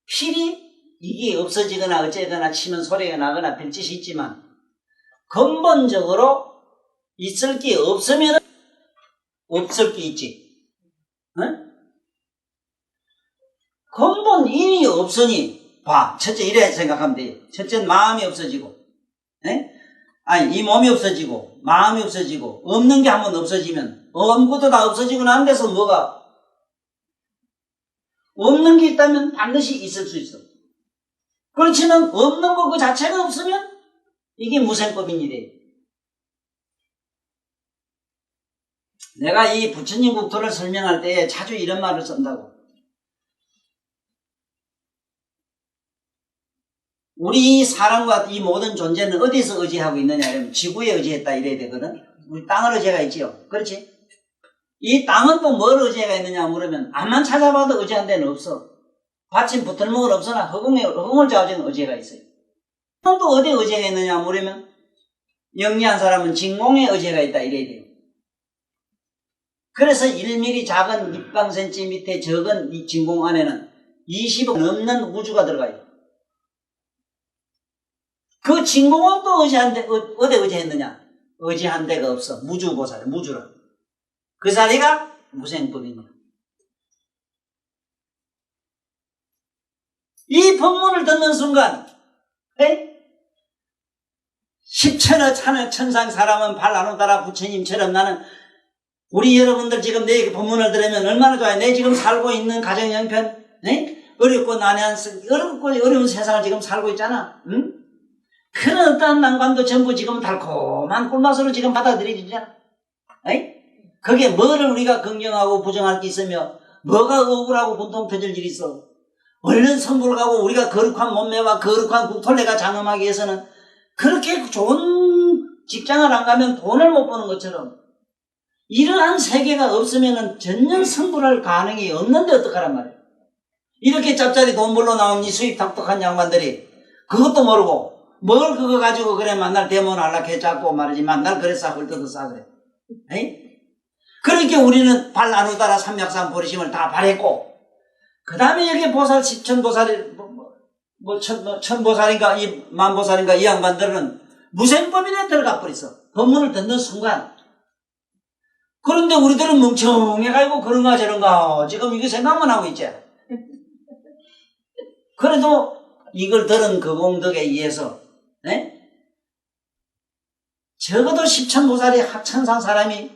필히 이게 없어지거나 어쩌거나 치면 소리가 나거나 별 짓이 있지만 근본적으로 있을 게 없으면 없을 게 있지. 응? 근본 인이 없으니 봐. 첫째 이래 생각하면 돼. 첫째는 마음이 없어지고 아니 이 몸이 없어지고 마음이 없어지고 없는 게 한번 없어지면 아무것도 다 없어지고 난 데서 뭐가 없는 게 있다면 반드시 있을 수 있어. 그렇지만 없는 거 그 자체가 없으면 이게 무생법인 일이에요. 내가 이 부처님 국토를 설명할 때 자주 이런 말을 쓴다고. 우리 사람과 이 모든 존재는 어디서 의지하고 있느냐 하면 지구에 의지했다 이래야 되거든. 우리 땅을 의지가 있지요. 그렇지? 이 땅은 또 뭘 의지가 있느냐 물으면 암만 찾아봐도 의지한 데는 없어. 받침 붙을목은 없으나 허공을 좌우지는 의지가 있어요. 또 어디에 의지가 있느냐 물으면 영리한 사람은 진공에 의지가 있다 이래야 돼요. 그래서 1mm 작은 입방센치 밑에 적은 이 진공 안에는 20억 넘는 우주가 들어가요. 그 진공은 또 어디에 의지했느냐? 의지한 데가 없어. 무주보살, 무주라. 그 자리가 무생법입니다. 이 법문을 듣는 순간, 십천의 찬의 천상 사람은 발 나누다라 부처님처럼 나는 우리 여러분들 지금 내 법문을 들으면 얼마나 좋아요. 내 지금 살고 있는 가정 형편, 어렵고 난해한, 어렵고 어려운 세상을 지금 살고 있잖아. 응? 그런 어떠한 난관도 전부 지금 달콤한 꿀맛으로 지금 받아들이잖아. 거기에 뭐를 우리가 긍정하고 부정할 게 있으며 뭐가 억울하고 분통 터질 일이 있어. 얼른 선불 가고 우리가 거룩한 몸매와 거룩한 국토를 장엄하기 위해서는 그렇게 좋은 직장을 안 가면 돈을 못 버는 것처럼 이러한 세계가 없으면 전년 선불할 가능이 없는데 어떡하란 말이야. 이렇게 짭짤이 돈 벌러 나온 이 수입 탁탁한 양반들이 그것도 모르고 뭘 그거 가지고 그래 만날 대문 안락해 잡고 말이지 만날 그래 싸 헐뜯어 싸 그래. 그러니까 우리는 발 나누다라 삼약삼 보리심을 다 발했고 그 다음에 여기 보살 십천보살이 천보살인가 이 만보살인가 이 양반들은 무생법인에 들어가 버렸어. 법문을 듣는 순간. 그런데 우리들은 멍청해가지고 그런가 저런가 지금 이게 생각만 하고 있지. 그래도 이걸 들은 그 공덕에 의해서 적어도 십천보살이 합천상 사람이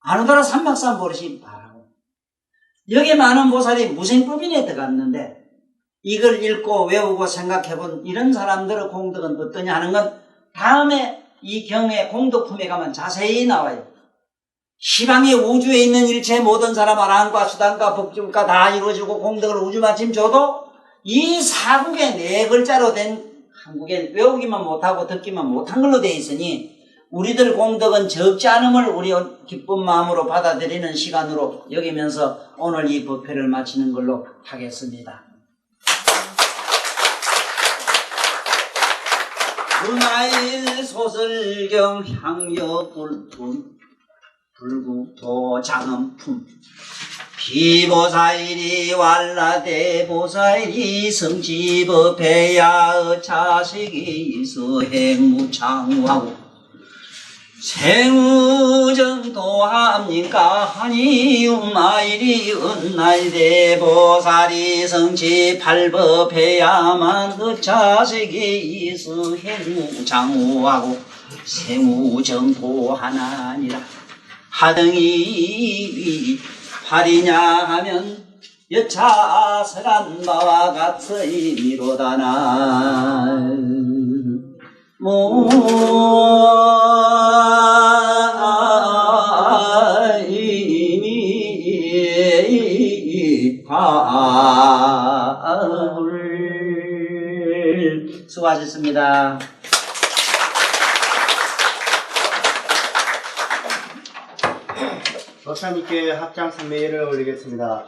아누다라 삼백삼 보리심 바라고 여기 많은 보살이 무생법인에 들어갔는데 이걸 읽고 외우고 생각해본 이런 사람들의 공덕은 어떠냐 하는 건 다음에 이 경의 공덕품에 가면 자세히 나와요. 시방의 우주에 있는 일체 모든 사람 아라한과 수단과 복중과 다 이루어지고 공덕을 우주마침 줘도 이 사국의 4글자로 된 한국에 외우기만 못하고 듣기만 못한 걸로 되어 있으니 우리들 공덕은 적지 않음을 우리 기쁜 마음으로 받아들이는 시간으로 여기면서 오늘 이 법회를 마치는 걸로 하겠습니다. 문화일 소설경 향여 불품 불국토 장엄품 비보살이 왈라대보살이 성지법해야 차식이 서행무창우하고 생우정도합니까 하니 um마일이 은날대보살이 성지 팔법해야만 차식이 서행무창우하고 생우정도하나니라. 하등이 팔이냐 하면 여차설한 바와 같으이미로다나 이미 바울 수고하셨습니다. 목사님께 합장 찬미를 올리겠습니다.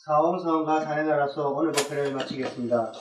사홍성과 산행하라서 오늘 목회를 마치겠습니다.